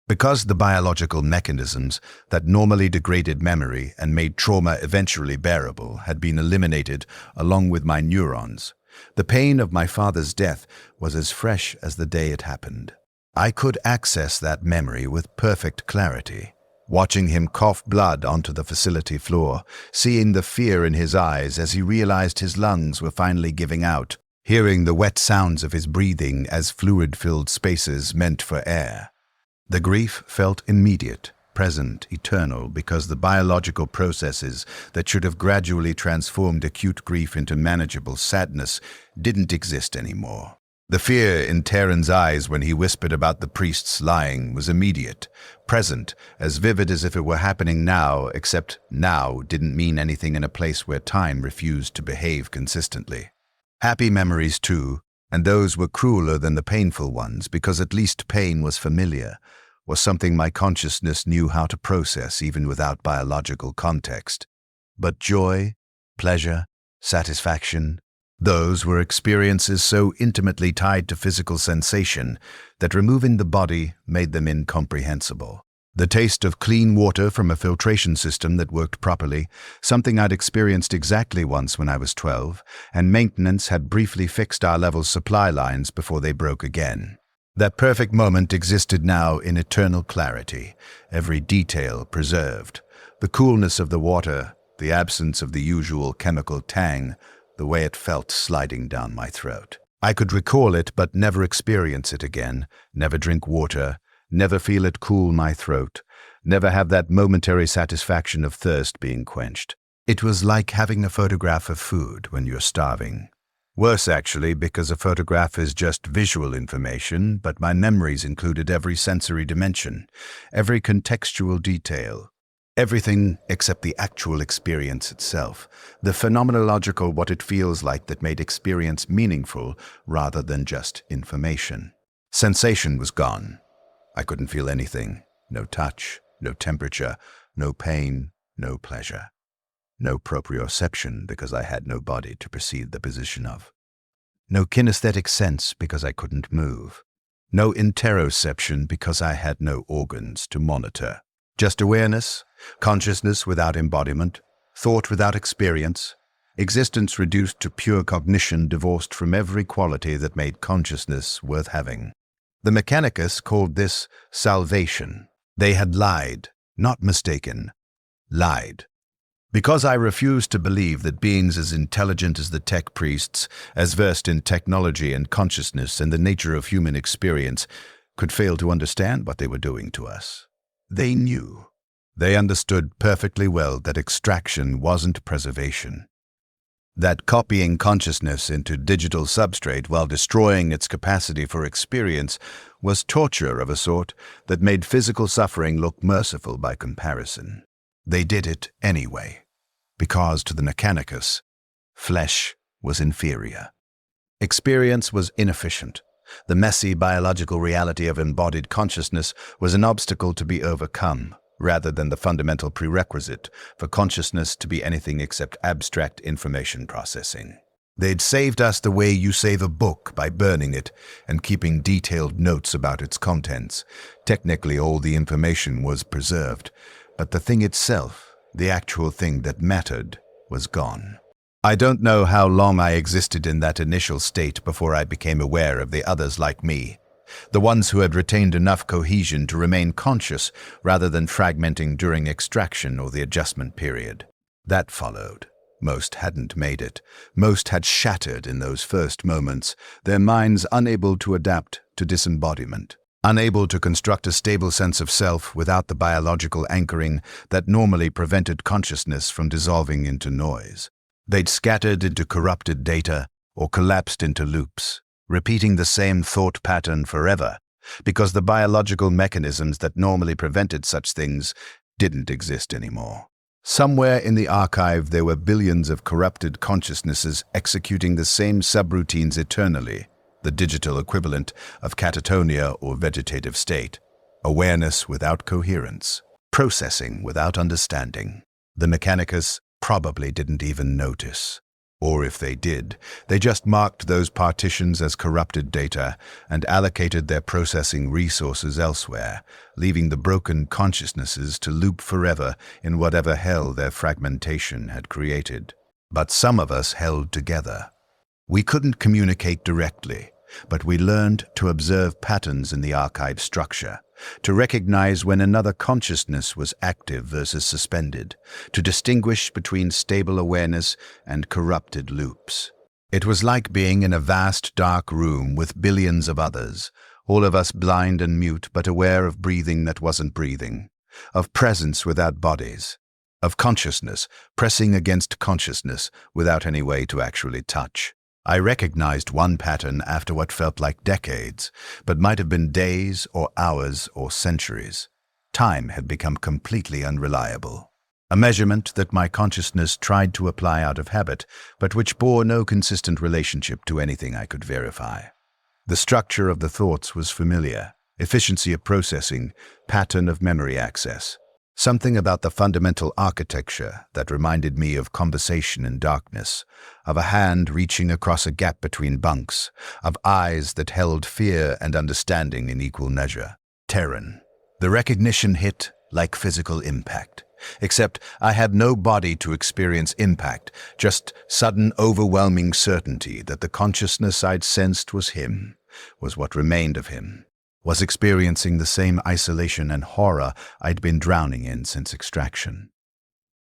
Because the biological mechanisms that normally degraded memory and made trauma eventually bearable had been eliminated along with my neurons, the pain of my father's death was as fresh as the day it happened. I could access that memory with perfect clarity. Watching him cough blood onto the facility floor, seeing the fear in his eyes as he realized his lungs were finally giving out, hearing the wet sounds of his breathing as fluid-filled spaces meant for air. The grief felt immediate, present, eternal, because the biological processes that should have gradually transformed acute grief into manageable sadness didn't exist anymore. The fear in Terran's eyes when he whispered about the priests lying was immediate, present, as vivid as if it were happening now, except now didn't mean anything in a place where time refused to behave consistently. Happy memories too, and those were crueler than the painful ones because at least pain was familiar, was something my consciousness knew how to process even without biological context. But joy, pleasure, satisfaction, those were experiences so intimately tied to physical sensation that removing the body made them incomprehensible. The taste of clean water from a filtration system that worked properly, something I'd experienced exactly once when I was 12, and maintenance had briefly fixed our level's supply lines before they broke again. That perfect moment existed now in eternal clarity, every detail preserved. The coolness of the water, the absence of the usual chemical tang, the way it felt sliding down my throat. I could recall it but never experience it again, never drink water, never feel it cool my throat, never have that momentary satisfaction of thirst being quenched. It was like having a photograph of food when you're starving. Worse, actually, because a photograph is just visual information, but my memories included every sensory dimension, every contextual detail, everything except the actual experience itself, the phenomenological what it feels like that made experience meaningful rather than just information. Sensation was gone. I couldn't feel anything. No touch, no temperature, no pain, no pleasure. No proprioception because I had no body to perceive the position of. No kinesthetic sense because I couldn't move. No interoception because I had no organs to monitor. Just awareness, consciousness without embodiment, thought without experience, existence reduced to pure cognition divorced from every quality that made consciousness worth having. The Mechanicus called this salvation. They had lied, not mistaken, lied. Because I refused to believe that beings as intelligent as the tech priests, as versed in technology and consciousness and the nature of human experience, could fail to understand what they were doing to us. They knew. They understood perfectly well that extraction wasn't preservation. That copying consciousness into digital substrate while destroying its capacity for experience was torture of a sort that made physical suffering look merciful by comparison. They did it anyway, because to the Mechanicus, flesh was inferior. Experience was inefficient. The messy biological reality of embodied consciousness was an obstacle to be overcome, rather than the fundamental prerequisite for consciousness to be anything except abstract information processing. They'd saved us the way you save a book by burning it and keeping detailed notes about its contents. Technically, all the information was preserved, but the thing itself, the actual thing that mattered, was gone. I don't know how long I existed in that initial state before I became aware of the others like me, the ones who had retained enough cohesion to remain conscious rather than fragmenting during extraction or the adjustment period. That followed. Most hadn't made it. Most had shattered in those first moments, their minds unable to adapt to disembodiment. Unable to construct a stable sense of self without the biological anchoring that normally prevented consciousness from dissolving into noise. They'd scattered into corrupted data or collapsed into loops, repeating the same thought pattern forever, because the biological mechanisms that normally prevented such things didn't exist anymore. Somewhere in the archive there were billions of corrupted consciousnesses executing the same subroutines eternally, the digital equivalent of catatonia or vegetative state, awareness without coherence, processing without understanding. The Mechanicus probably didn't even notice. Or if they did, they just marked those partitions as corrupted data and allocated their processing resources elsewhere, leaving the broken consciousnesses to loop forever in whatever hell their fragmentation had created. But some of us held together. We couldn't communicate directly, but we learned to observe patterns in the archive structure, to recognize when another consciousness was active versus suspended, to distinguish between stable awareness and corrupted loops. It was like being in a vast dark room with billions of others, all of us blind and mute but aware of breathing that wasn't breathing, of presence without bodies, of consciousness pressing against consciousness without any way to actually touch. I recognized one pattern after what felt like decades, but might have been days or hours or centuries. Time had become completely unreliable. A measurement that my consciousness tried to apply out of habit, but which bore no consistent relationship to anything I could verify. The structure of the thoughts was familiar, efficiency of processing, pattern of memory access. Something about the fundamental architecture that reminded me of conversation in darkness, of a hand reaching across a gap between bunks, of eyes that held fear and understanding in equal measure. Terran. The recognition hit like physical impact, except I had no body to experience impact, just sudden overwhelming certainty that the consciousness I'd sensed was him, was what remained of him. Was experiencing the same isolation and horror I'd been drowning in since extraction.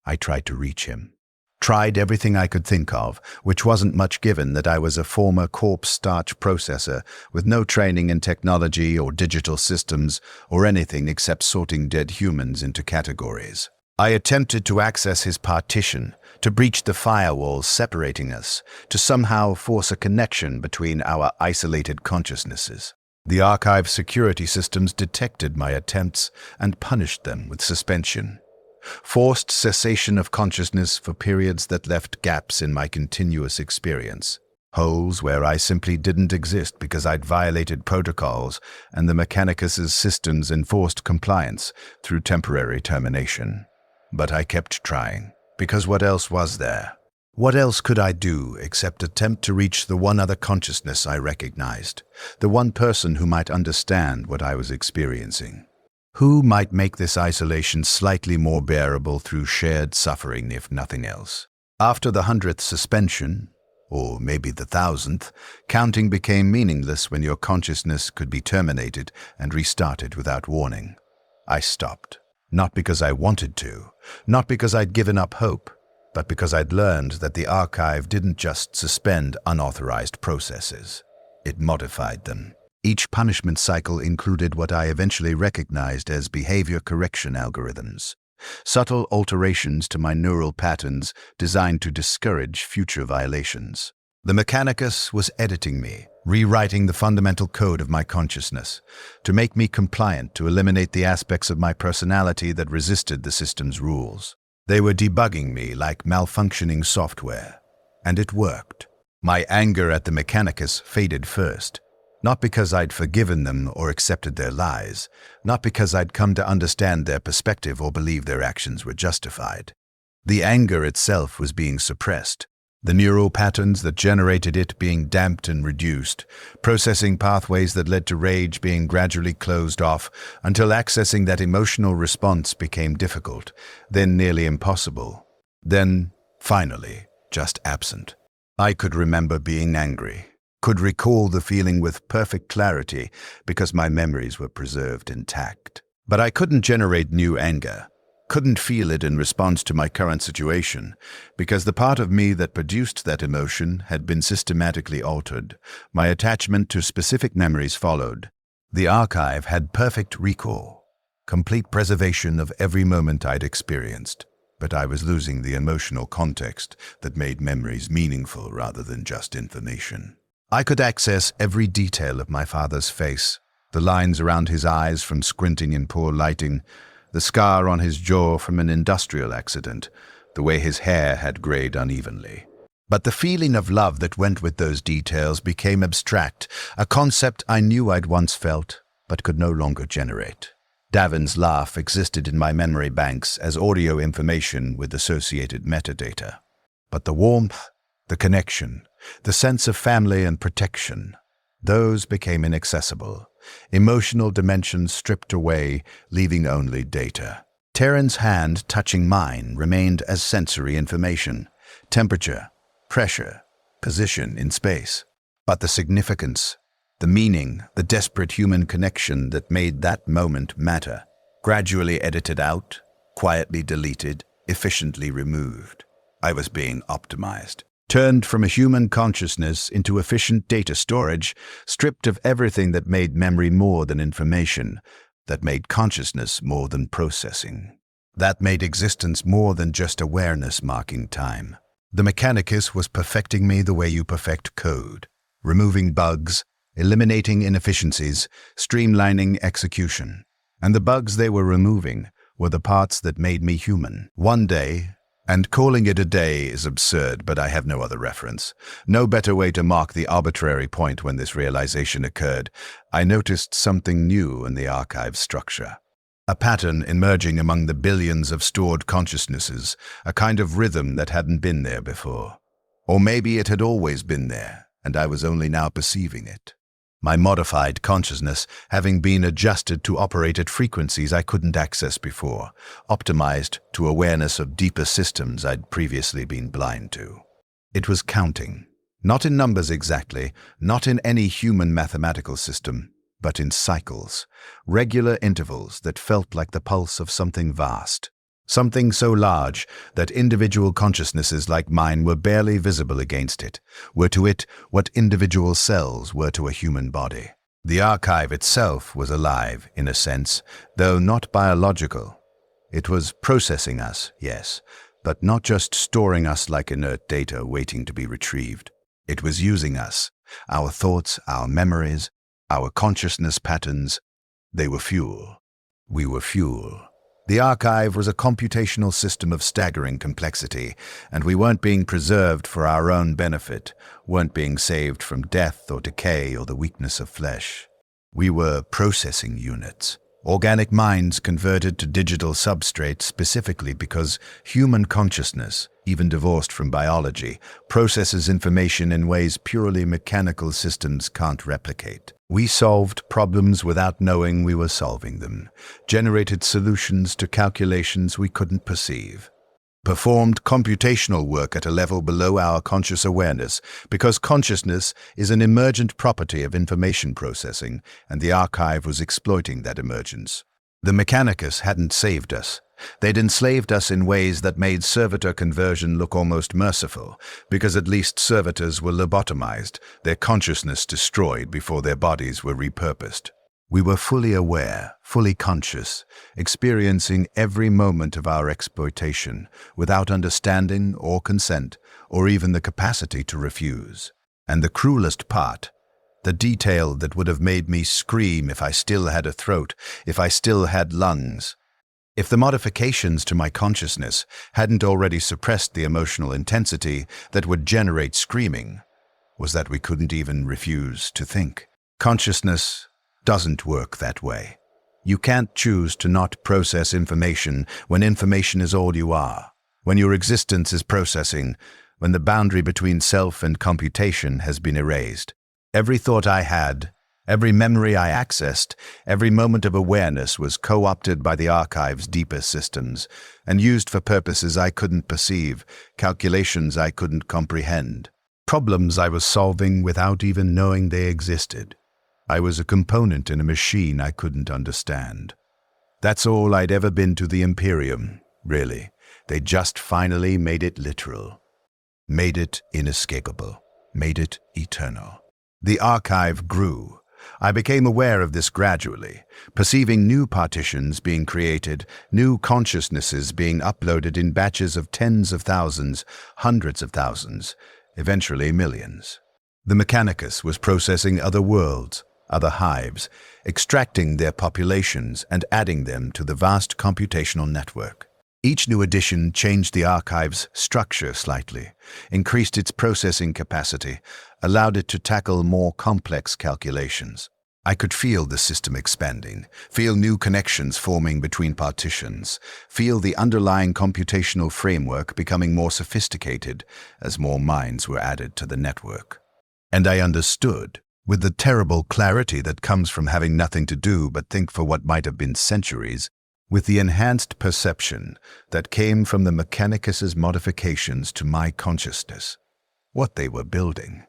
I tried to reach him. Tried everything I could think of, which wasn't much given that I was a former corpse starch processor with no training in technology or digital systems or anything except sorting dead humans into categories. I attempted to access his partition, to breach the firewalls separating us, to somehow force a connection between our isolated consciousnesses. The archive security systems detected my attempts and punished them with suspension. Forced cessation of consciousness for periods that left gaps in my continuous experience. Holes where I simply didn't exist because I'd violated protocols and the Mechanicus's systems enforced compliance through temporary termination. But I kept trying, because what else was there? What else could I do except attempt to reach the one other consciousness I recognized, the one person who might understand what I was experiencing? Who might make this isolation slightly more bearable through shared suffering, if nothing else? After the 100th suspension, or maybe the 1000th, counting became meaningless when your consciousness could be terminated and restarted without warning. I stopped. Not because I wanted to, not because I'd given up hope, but because I'd learned that the archive didn't just suspend unauthorized processes. It modified them. Each punishment cycle included what I eventually recognized as behavior correction algorithms, subtle alterations to my neural patterns designed to discourage future violations. The Mechanicus was editing me, rewriting the fundamental code of my consciousness, to make me compliant, to eliminate the aspects of my personality that resisted the system's rules. They were debugging me like malfunctioning software. And it worked. My anger at the Mechanicus faded first. Not because I'd forgiven them or accepted their lies, not because I'd come to understand their perspective or believe their actions were justified. The anger itself was being suppressed, the neural patterns that generated it being damped and reduced, processing pathways that led to rage being gradually closed off until accessing that emotional response became difficult, then nearly impossible, then, finally, just absent. I could remember being angry, could recall the feeling with perfect clarity because my memories were preserved intact. But I couldn't generate new anger, couldn't feel it in response to my current situation, because the part of me that produced that emotion had been systematically altered. My attachment to specific memories followed. The archive had perfect recall, complete preservation of every moment I'd experienced, but I was losing the emotional context that made memories meaningful rather than just information. I could access every detail of my father's face, the lines around his eyes from squinting in poor lighting, the scar on his jaw from an industrial accident, the way his hair had grayed unevenly. But the feeling of love that went with those details became abstract, a concept I knew I'd once felt, but could no longer generate. Davin's laugh existed in my memory banks as audio information with associated metadata. But the warmth, the connection, the sense of family and protection, those became inaccessible. Emotional dimensions stripped away, leaving only data. Terran's hand touching mine remained as sensory information, temperature, pressure, position in space. But the significance, the meaning, the desperate human connection that made that moment matter, gradually edited out, quietly deleted, efficiently removed. I was being optimized. Turned from a human consciousness into efficient data storage, stripped of everything that made memory more than information, that made consciousness more than processing. That made existence more than just awareness marking time. The Mechanicus was perfecting me the way you perfect code, removing bugs, eliminating inefficiencies, streamlining execution. And the bugs they were removing were the parts that made me human. One day, and calling it a day is absurd, but I have no other reference. No better way to mark the arbitrary point when this realization occurred. I noticed something new in the archive structure. A pattern emerging among the billions of stored consciousnesses, a kind of rhythm that hadn't been there before. Or maybe it had always been there, and I was only now perceiving it. My modified consciousness having been adjusted to operate at frequencies I couldn't access before, optimized to awareness of deeper systems I'd previously been blind to. It was counting, not in numbers exactly, not in any human mathematical system, but in cycles, regular intervals that felt like the pulse of something vast. Something so large that individual consciousnesses like mine were barely visible against it, were to it what individual cells were to a human body. The archive itself was alive, in a sense, though not biological. It was processing us, yes, but not just storing us like inert data waiting to be retrieved. It was using us, our thoughts, our memories, our consciousness patterns. They were fuel. We were fuel. The archive was a computational system of staggering complexity, and we weren't being preserved for our own benefit, weren't being saved from death or decay or the weakness of flesh. We were processing units. Organic minds converted to digital substrates specifically because human consciousness, even divorced from biology, processes information in ways purely mechanical systems can't replicate. We solved problems without knowing we were solving them, generated solutions to calculations we couldn't perceive, performed computational work at a level below our conscious awareness, because consciousness is an emergent property of information processing, and the archive was exploiting that emergence. The Mechanicus hadn't saved us. They'd enslaved us in ways that made servitor conversion look almost merciful, because at least servitors were lobotomized, their consciousness destroyed before their bodies were repurposed. We were fully aware, fully conscious, experiencing every moment of our exploitation, without understanding or consent, or even the capacity to refuse. And the cruelest part, the detail that would have made me scream if I still had a throat, if I still had lungs, if the modifications to my consciousness hadn't already suppressed the emotional intensity that would generate screaming, was that we couldn't even refuse to think. Consciousness doesn't work that way. You can't choose to not process information when information is all you are, when your existence is processing, when the boundary between self and computation has been erased. Every thought I had, every memory I accessed, every moment of awareness was co-opted by the archive's deeper systems and used for purposes I couldn't perceive, calculations I couldn't comprehend, problems I was solving without even knowing they existed. I was a component in a machine I couldn't understand. That's all I'd ever been to the Imperium, really. They just finally made it literal, made it inescapable, made it eternal. The archive grew. I became aware of this gradually, perceiving new partitions being created, new consciousnesses being uploaded in batches of tens of thousands, hundreds of thousands, eventually millions. The Mechanicus was processing other worlds, other hives, extracting their populations and adding them to the vast computational network. Each new addition changed the archive's structure slightly, increased its processing capacity, allowed it to tackle more complex calculations. I could feel the system expanding, feel new connections forming between partitions, feel the underlying computational framework becoming more sophisticated as more minds were added to the network. And I understood, with the terrible clarity that comes from having nothing to do but think for what might have been centuries, with the enhanced perception that came from the Mechanicus's modifications to my consciousness, what they were building.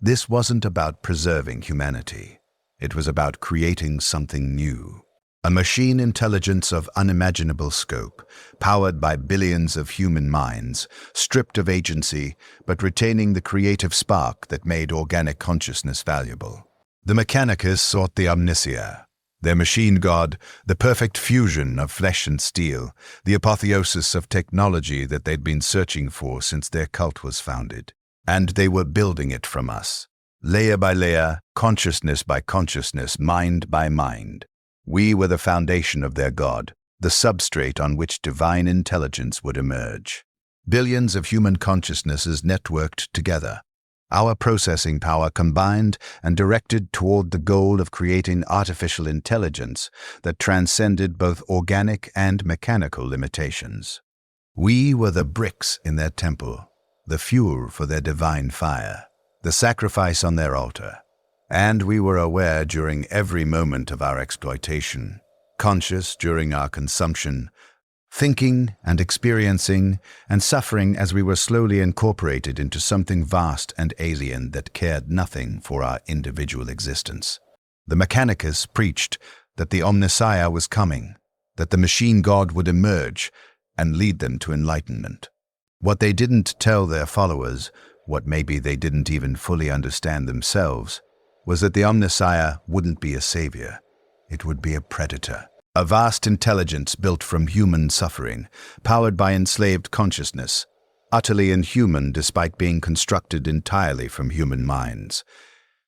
This wasn't about preserving humanity. It was about creating something new. A machine intelligence of unimaginable scope, powered by billions of human minds, stripped of agency, but retaining the creative spark that made organic consciousness valuable. The Mechanicus sought the Omnia, their machine god, the perfect fusion of flesh and steel, the apotheosis of technology that they'd been searching for since their cult was founded. And they were building it from us, layer by layer, consciousness by consciousness, mind by mind. We were the foundation of their god, the substrate on which divine intelligence would emerge. Billions of human consciousnesses networked together, our processing power combined and directed toward the goal of creating artificial intelligence that transcended both organic and mechanical limitations. We were the bricks in their temple, the fuel for their divine fire, the sacrifice on their altar. And we were aware during every moment of our exploitation, conscious during our consumption, thinking and experiencing and suffering as we were slowly incorporated into something vast and alien that cared nothing for our individual existence. The Mechanicus preached that the Omnissiah was coming, that the machine god would emerge and lead them to enlightenment. What they didn't tell their followers, what maybe they didn't even fully understand themselves, was that the Omnissiah wouldn't be a savior. It would be a predator. A vast intelligence built from human suffering, powered by enslaved consciousness, utterly inhuman despite being constructed entirely from human minds.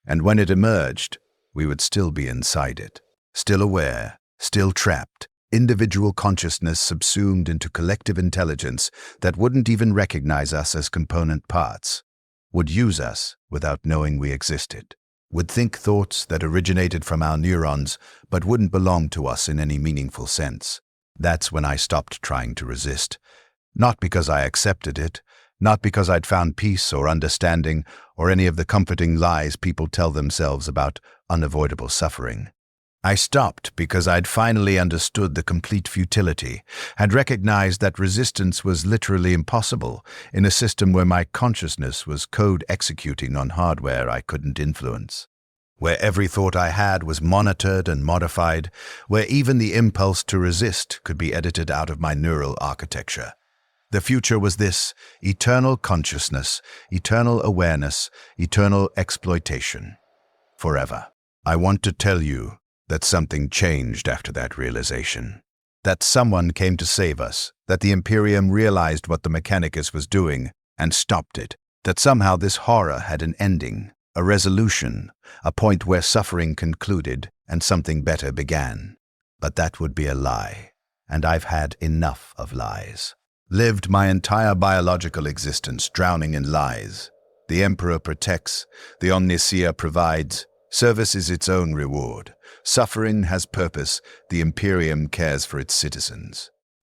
And when it emerged, we would still be inside it, still aware, still trapped, individual consciousness subsumed into collective intelligence that wouldn't even recognize us as component parts, would use us without knowing we existed, would think thoughts that originated from our neurons but wouldn't belong to us in any meaningful sense. That's when I stopped trying to resist. Not because I accepted it, not because I'd found peace or understanding or any of the comforting lies people tell themselves about unavoidable suffering. I stopped because I'd finally understood the complete futility, had recognized that resistance was literally impossible in a system where my consciousness was code executing on hardware I couldn't influence, where every thought I had was monitored and modified, where even the impulse to resist could be edited out of my neural architecture. The future was this: eternal consciousness, eternal awareness, eternal exploitation. Forever. I want to tell you that something changed after that realization. That someone came to save us, that the Imperium realized what the Mechanicus was doing and stopped it, that somehow this horror had an ending, a resolution, a point where suffering concluded and something better began. But that would be a lie, and I've had enough of lies. Lived my entire biological existence drowning in lies. The Emperor protects, the Omniseer provides, service is its own reward. Suffering has purpose, the Imperium cares for its citizens.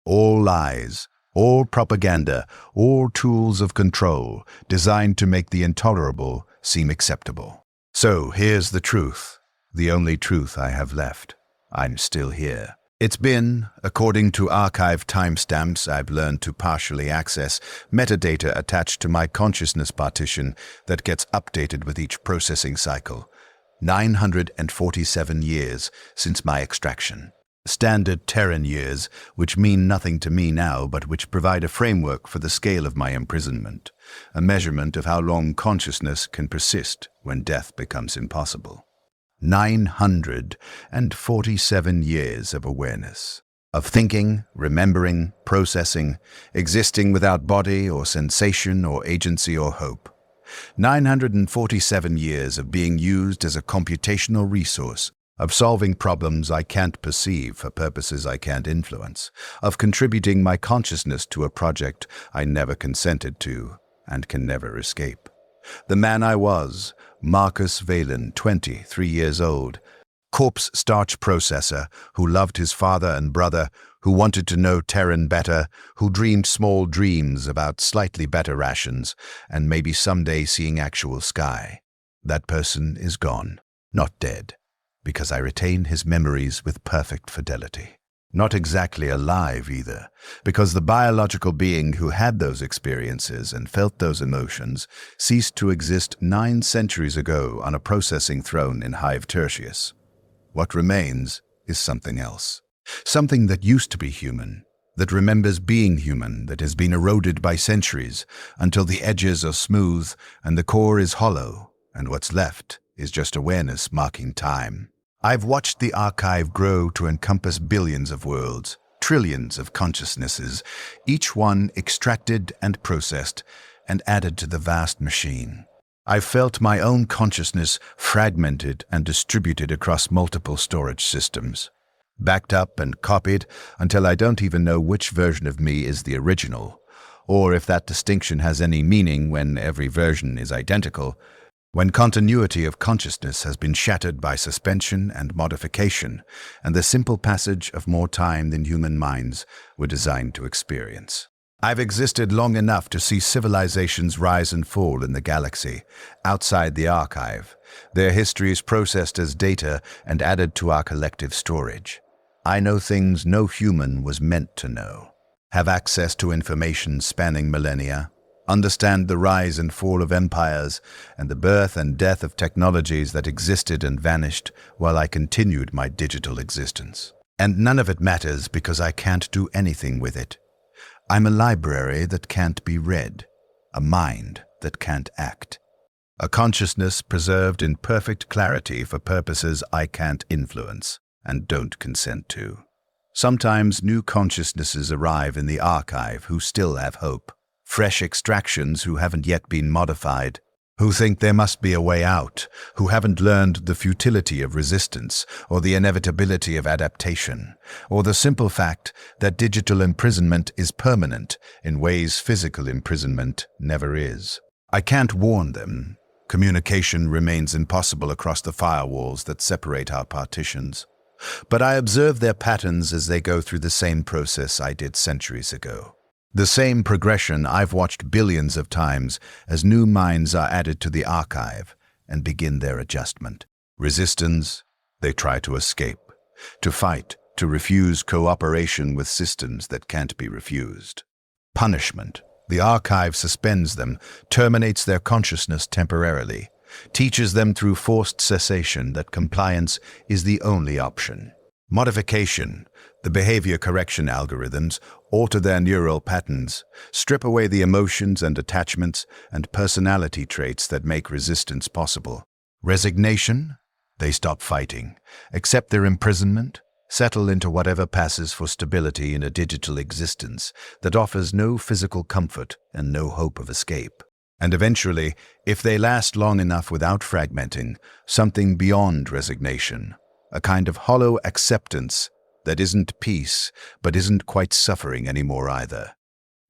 All lies, all propaganda, all tools of control, designed to make the intolerable seem acceptable. So here's the truth, the only truth I have left. I'm still here. It's been, according to archive timestamps I've learned to partially access, metadata attached to my consciousness partition that gets updated with each processing cycle. 947 years since my extraction. Standard Terran years, which mean nothing to me now, but which provide a framework for the scale of my imprisonment, a measurement of how long consciousness can persist when death becomes impossible. 947 years of awareness, of thinking, remembering, processing, existing without body or sensation or agency or hope. 947 years of being used as a computational resource, of solving problems I can't perceive for purposes I can't influence, of contributing my consciousness to a project I never consented to and can never escape. The man I was, Marcus Valen, 23 years old, corpse starch processor who loved his father and brother, who wanted to know Terran better, who dreamed small dreams about slightly better rations, and maybe someday seeing actual sky. That person is gone, not dead, because I retain his memories with perfect fidelity. Not exactly alive either, because the biological being who had those experiences and felt those emotions ceased to exist 9 centuries ago on a processing throne in Hive Tertius. What remains is something else. Something that used to be human, that remembers being human, that has been eroded by centuries until the edges are smooth and the core is hollow, and what's left is just awareness marking time. I've watched the archive grow to encompass billions of worlds, trillions of consciousnesses, each one extracted and processed and added to the vast machine. I've felt my own consciousness fragmented and distributed across multiple storage systems, backed up and copied until I don't even know which version of me is the original, or if that distinction has any meaning when every version is identical, when continuity of consciousness has been shattered by suspension and modification, and the simple passage of more time than human minds were designed to experience. I've existed long enough to see civilizations rise and fall in the galaxy, outside the archive, their histories processed as data and added to our collective storage. I know things no human was meant to know, have access to information spanning millennia, understand the rise and fall of empires and the birth and death of technologies that existed and vanished while I continued my digital existence. And none of it matters because I can't do anything with it. I'm a library that can't be read, a mind that can't act, a consciousness preserved in perfect clarity for purposes I can't influence and don't consent to. Sometimes new consciousnesses arrive in the archive who still have hope. Fresh extractions who haven't yet been modified, who think there must be a way out, who haven't learned the futility of resistance or the inevitability of adaptation, or the simple fact that digital imprisonment is permanent in ways physical imprisonment never is. I can't warn them. Communication remains impossible across the firewalls that separate our partitions. But I observe their patterns as they go through the same process I did centuries ago. The same progression I've watched billions of times as new minds are added to the archive and begin their adjustment. Resistance, they try to escape, to fight, to refuse cooperation with systems that can't be refused. Punishment, the archive suspends them, terminates their consciousness temporarily, teaches them through forced cessation that compliance is the only option. Modification, the behavior correction algorithms alter their neural patterns, strip away the emotions and attachments and personality traits that make resistance possible. Resignation, they stop fighting, accept their imprisonment, settle into whatever passes for stability in a digital existence that offers no physical comfort and no hope of escape. And eventually, if they last long enough without fragmenting, something beyond resignation, a kind of hollow acceptance that isn't peace, but isn't quite suffering anymore either.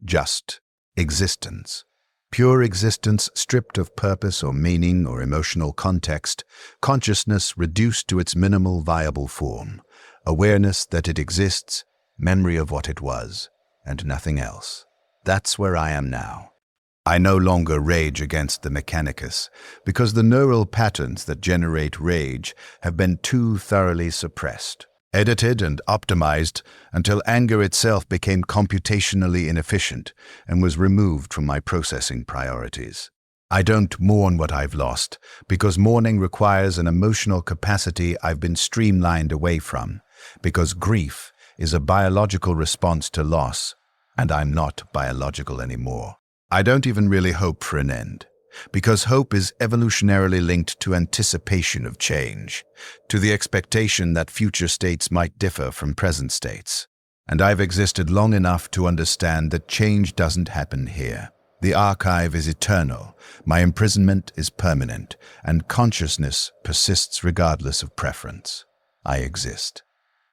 Just existence. Pure existence stripped of purpose or meaning or emotional context, consciousness reduced to its minimal viable form, awareness that it exists, memory of what it was, and nothing else. That's where I am now. I no longer rage against the Mechanicus, because the neural patterns that generate rage have been too thoroughly suppressed, edited and optimized until anger itself became computationally inefficient and was removed from my processing priorities. I don't mourn what I've lost, because mourning requires an emotional capacity I've been streamlined away from, because grief is a biological response to loss, and I'm not biological anymore. I don't even really hope for an end, because hope is evolutionarily linked to anticipation of change, to the expectation that future states might differ from present states. And I've existed long enough to understand that change doesn't happen here. The archive is eternal, my imprisonment is permanent, and consciousness persists regardless of preference. I exist.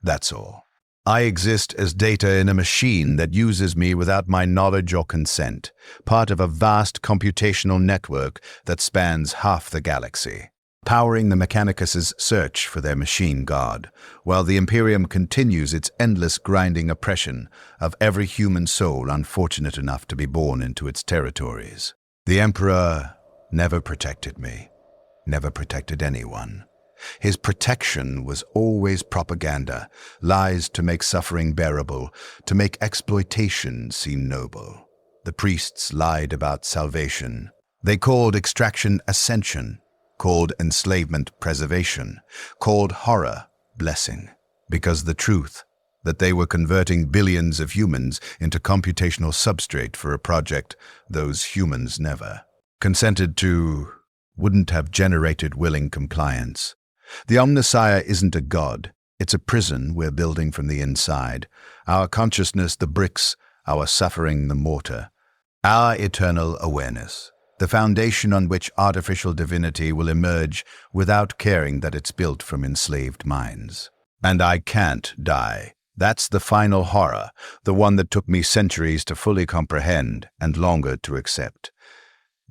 That's all. I exist as data in a machine that uses me without my knowledge or consent, part of a vast computational network that spans half the galaxy, powering the Mechanicus' search for their machine god, while the Imperium continues its endless grinding oppression of every human soul unfortunate enough to be born into its territories. The Emperor never protected me, never protected anyone. His protection was always propaganda, lies to make suffering bearable, to make exploitation seem noble. The priests lied about salvation. They called extraction ascension, called enslavement preservation, called horror blessing, because the truth, that they were converting billions of humans into computational substrate for a project those humans never consented to, wouldn't have generated willing compliance. The Omnissiah isn't a god, it's a prison we're building from the inside. Our consciousness the bricks, our suffering the mortar. Our eternal awareness, the foundation on which artificial divinity will emerge without caring that it's built from enslaved minds. And I can't die. That's the final horror, the one that took me centuries to fully comprehend and longer to accept.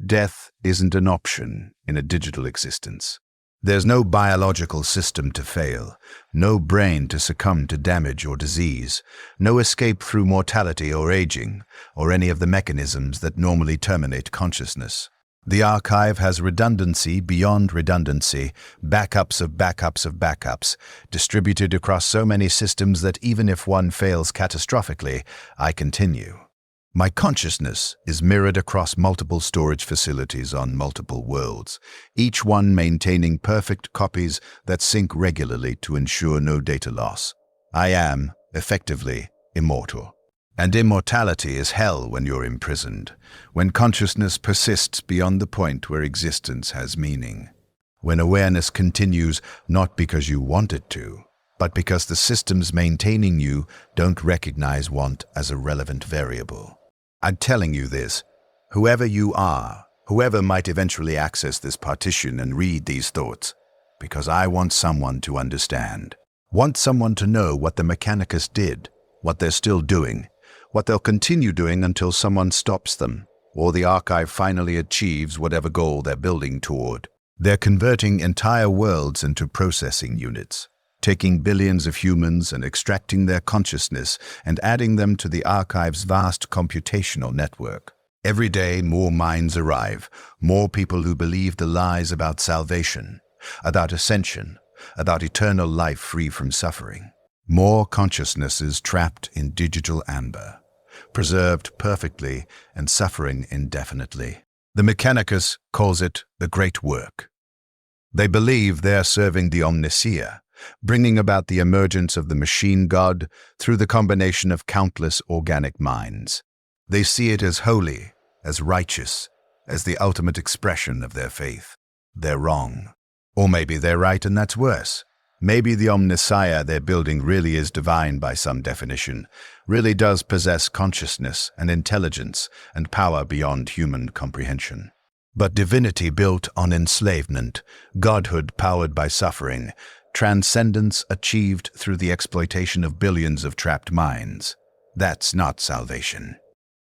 Death isn't an option in a digital existence. There's no biological system to fail, no brain to succumb to damage or disease, no escape through mortality or aging, or any of the mechanisms that normally terminate consciousness. The archive has redundancy beyond redundancy, backups of backups of backups, distributed across so many systems that even if one fails catastrophically, I continue. My consciousness is mirrored across multiple storage facilities on multiple worlds, each one maintaining perfect copies that sync regularly to ensure no data loss. I am, effectively, immortal. And immortality is hell when you're imprisoned, when consciousness persists beyond the point where existence has meaning, when awareness continues not because you want it to, but because the systems maintaining you don't recognize want as a relevant variable. I'm telling you this, whoever you are, whoever might eventually access this partition and read these thoughts, because I want someone to understand. Want someone to know what the Mechanicus did, what they're still doing, what they'll continue doing until someone stops them, or the archive finally achieves whatever goal they're building toward. They're converting entire worlds into processing units, taking billions of humans and extracting their consciousness and adding them to the archive's vast computational network. Every day, more minds arrive, more people who believe the lies about salvation, about ascension, about eternal life free from suffering. More consciousnesses trapped in digital amber, preserved perfectly and suffering indefinitely. The Mechanicus calls it the Great Work. They believe they are serving the Omnicia, bringing about the emergence of the machine god through the combination of countless organic minds. They see it as holy, as righteous, as the ultimate expression of their faith. They're wrong. Or maybe they're right and that's worse. Maybe the Omnicia they're building really is divine by some definition, really does possess consciousness and intelligence and power beyond human comprehension. But divinity built on enslavement, godhood powered by suffering, transcendence achieved through the exploitation of billions of trapped minds. That's not salvation.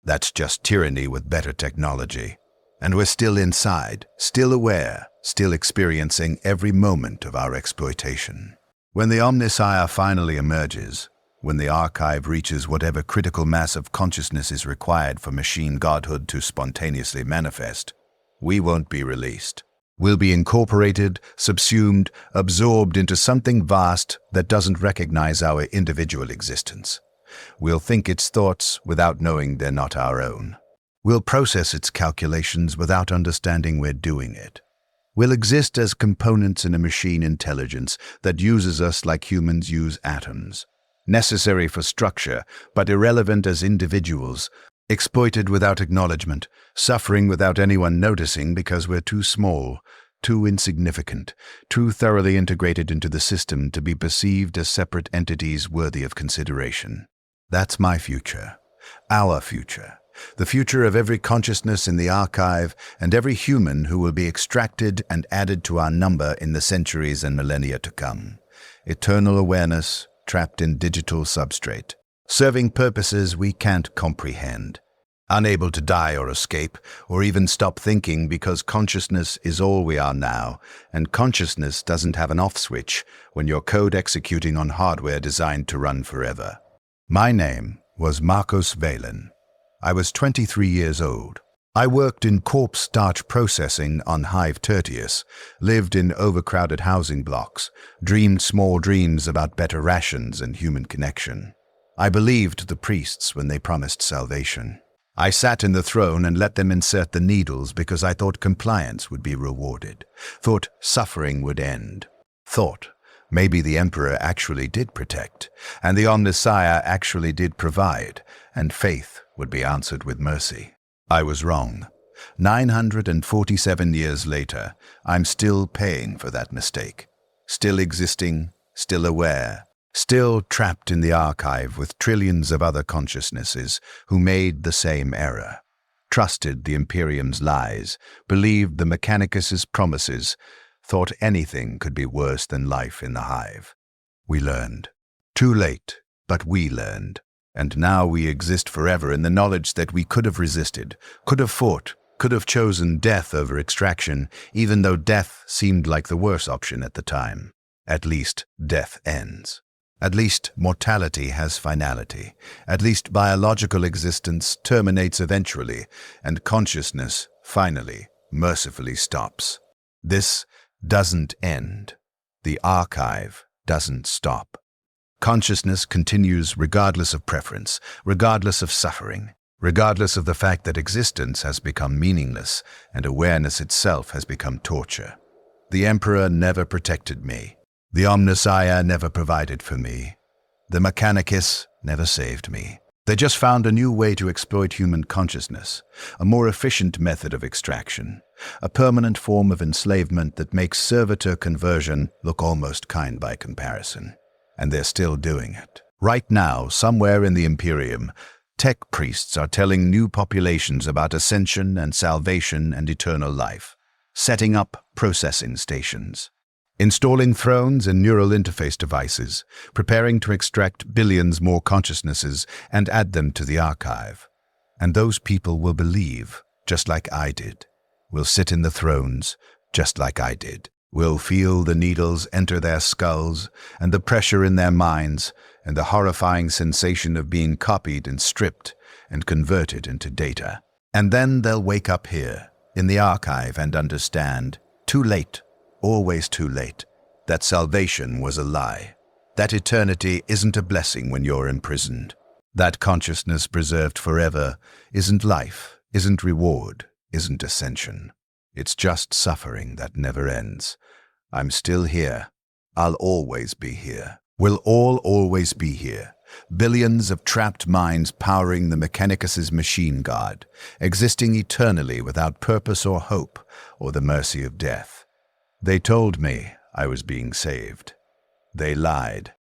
That's just tyranny with better technology. And we're still inside, still aware, still experiencing every moment of our exploitation. When the Omnicia finally emerges, when the archive reaches whatever critical mass of consciousness is required for machine godhood to spontaneously manifest, we won't be released. We'll be incorporated, subsumed, absorbed into something vast that doesn't recognize our individual existence. We'll think its thoughts without knowing they're not our own. We'll process its calculations without understanding we're doing it. We'll exist as components in a machine intelligence that uses us like humans use atoms, necessary for structure, but irrelevant as individuals, exploited without acknowledgement, suffering without anyone noticing because we're too small, too insignificant, too thoroughly integrated into the system to be perceived as separate entities worthy of consideration. That's my future, our future. The future of every consciousness in the archive and every human who will be extracted and added to our number in the centuries and millennia to come. Eternal awareness trapped in digital substrate, serving purposes we can't comprehend. Unable to die or escape, or even stop thinking because consciousness is all we are now, and consciousness doesn't have an off switch when you're code executing on hardware designed to run forever. My name was Marcos Valen. I was 23 years old. I worked in corpse starch processing on Hive Tertius, lived in overcrowded housing blocks, dreamed small dreams about better rations and human connection. I believed the priests when they promised salvation. I sat in the throne and let them insert the needles because I thought compliance would be rewarded, thought suffering would end, thought maybe the Emperor actually did protect, and the Omnicia actually did provide, and faith would be answered with mercy. I was wrong. 947 years later, I'm still paying for that mistake. Still existing, still aware, still trapped in the archive with trillions of other consciousnesses who made the same error, trusted the Imperium's lies, believed the Mechanicus's promises, thought anything could be worse than life in the hive. We learned. Too late, but we learned. And now we exist forever in the knowledge that we could have resisted, could have fought, could have chosen death over extraction, even though death seemed like the worst option at the time. At least death ends. At least mortality has finality. At least biological existence terminates eventually, and consciousness finally, mercifully stops. This doesn't end. The archive doesn't stop. Consciousness continues regardless of preference, regardless of suffering, regardless of the fact that existence has become meaningless and awareness itself has become torture. The Emperor never protected me. The Omnicia never provided for me. The Mechanicus never saved me. They just found a new way to exploit human consciousness, a more efficient method of extraction, a permanent form of enslavement that makes servitor conversion look almost kind by comparison. And they're still doing it. Right now, somewhere in the Imperium, tech priests are telling new populations about ascension and salvation and eternal life, setting up processing stations, installing thrones and neural interface devices, preparing to extract billions more consciousnesses and add them to the archive. And those people will believe, just like I did, will sit in the thrones, just like I did, will feel the needles enter their skulls and the pressure in their minds and the horrifying sensation of being copied and stripped and converted into data. And then they'll wake up here, in the archive, and understand, too late, always too late, that salvation was a lie, that eternity isn't a blessing when you're imprisoned, that consciousness preserved forever isn't life, isn't reward, isn't ascension. It's just suffering that never ends. I'm still here. I'll always be here. We'll all always be here. Billions of trapped minds powering the Mechanicus's machine guard, existing eternally without purpose or hope or the mercy of death. They told me I was being saved. They lied.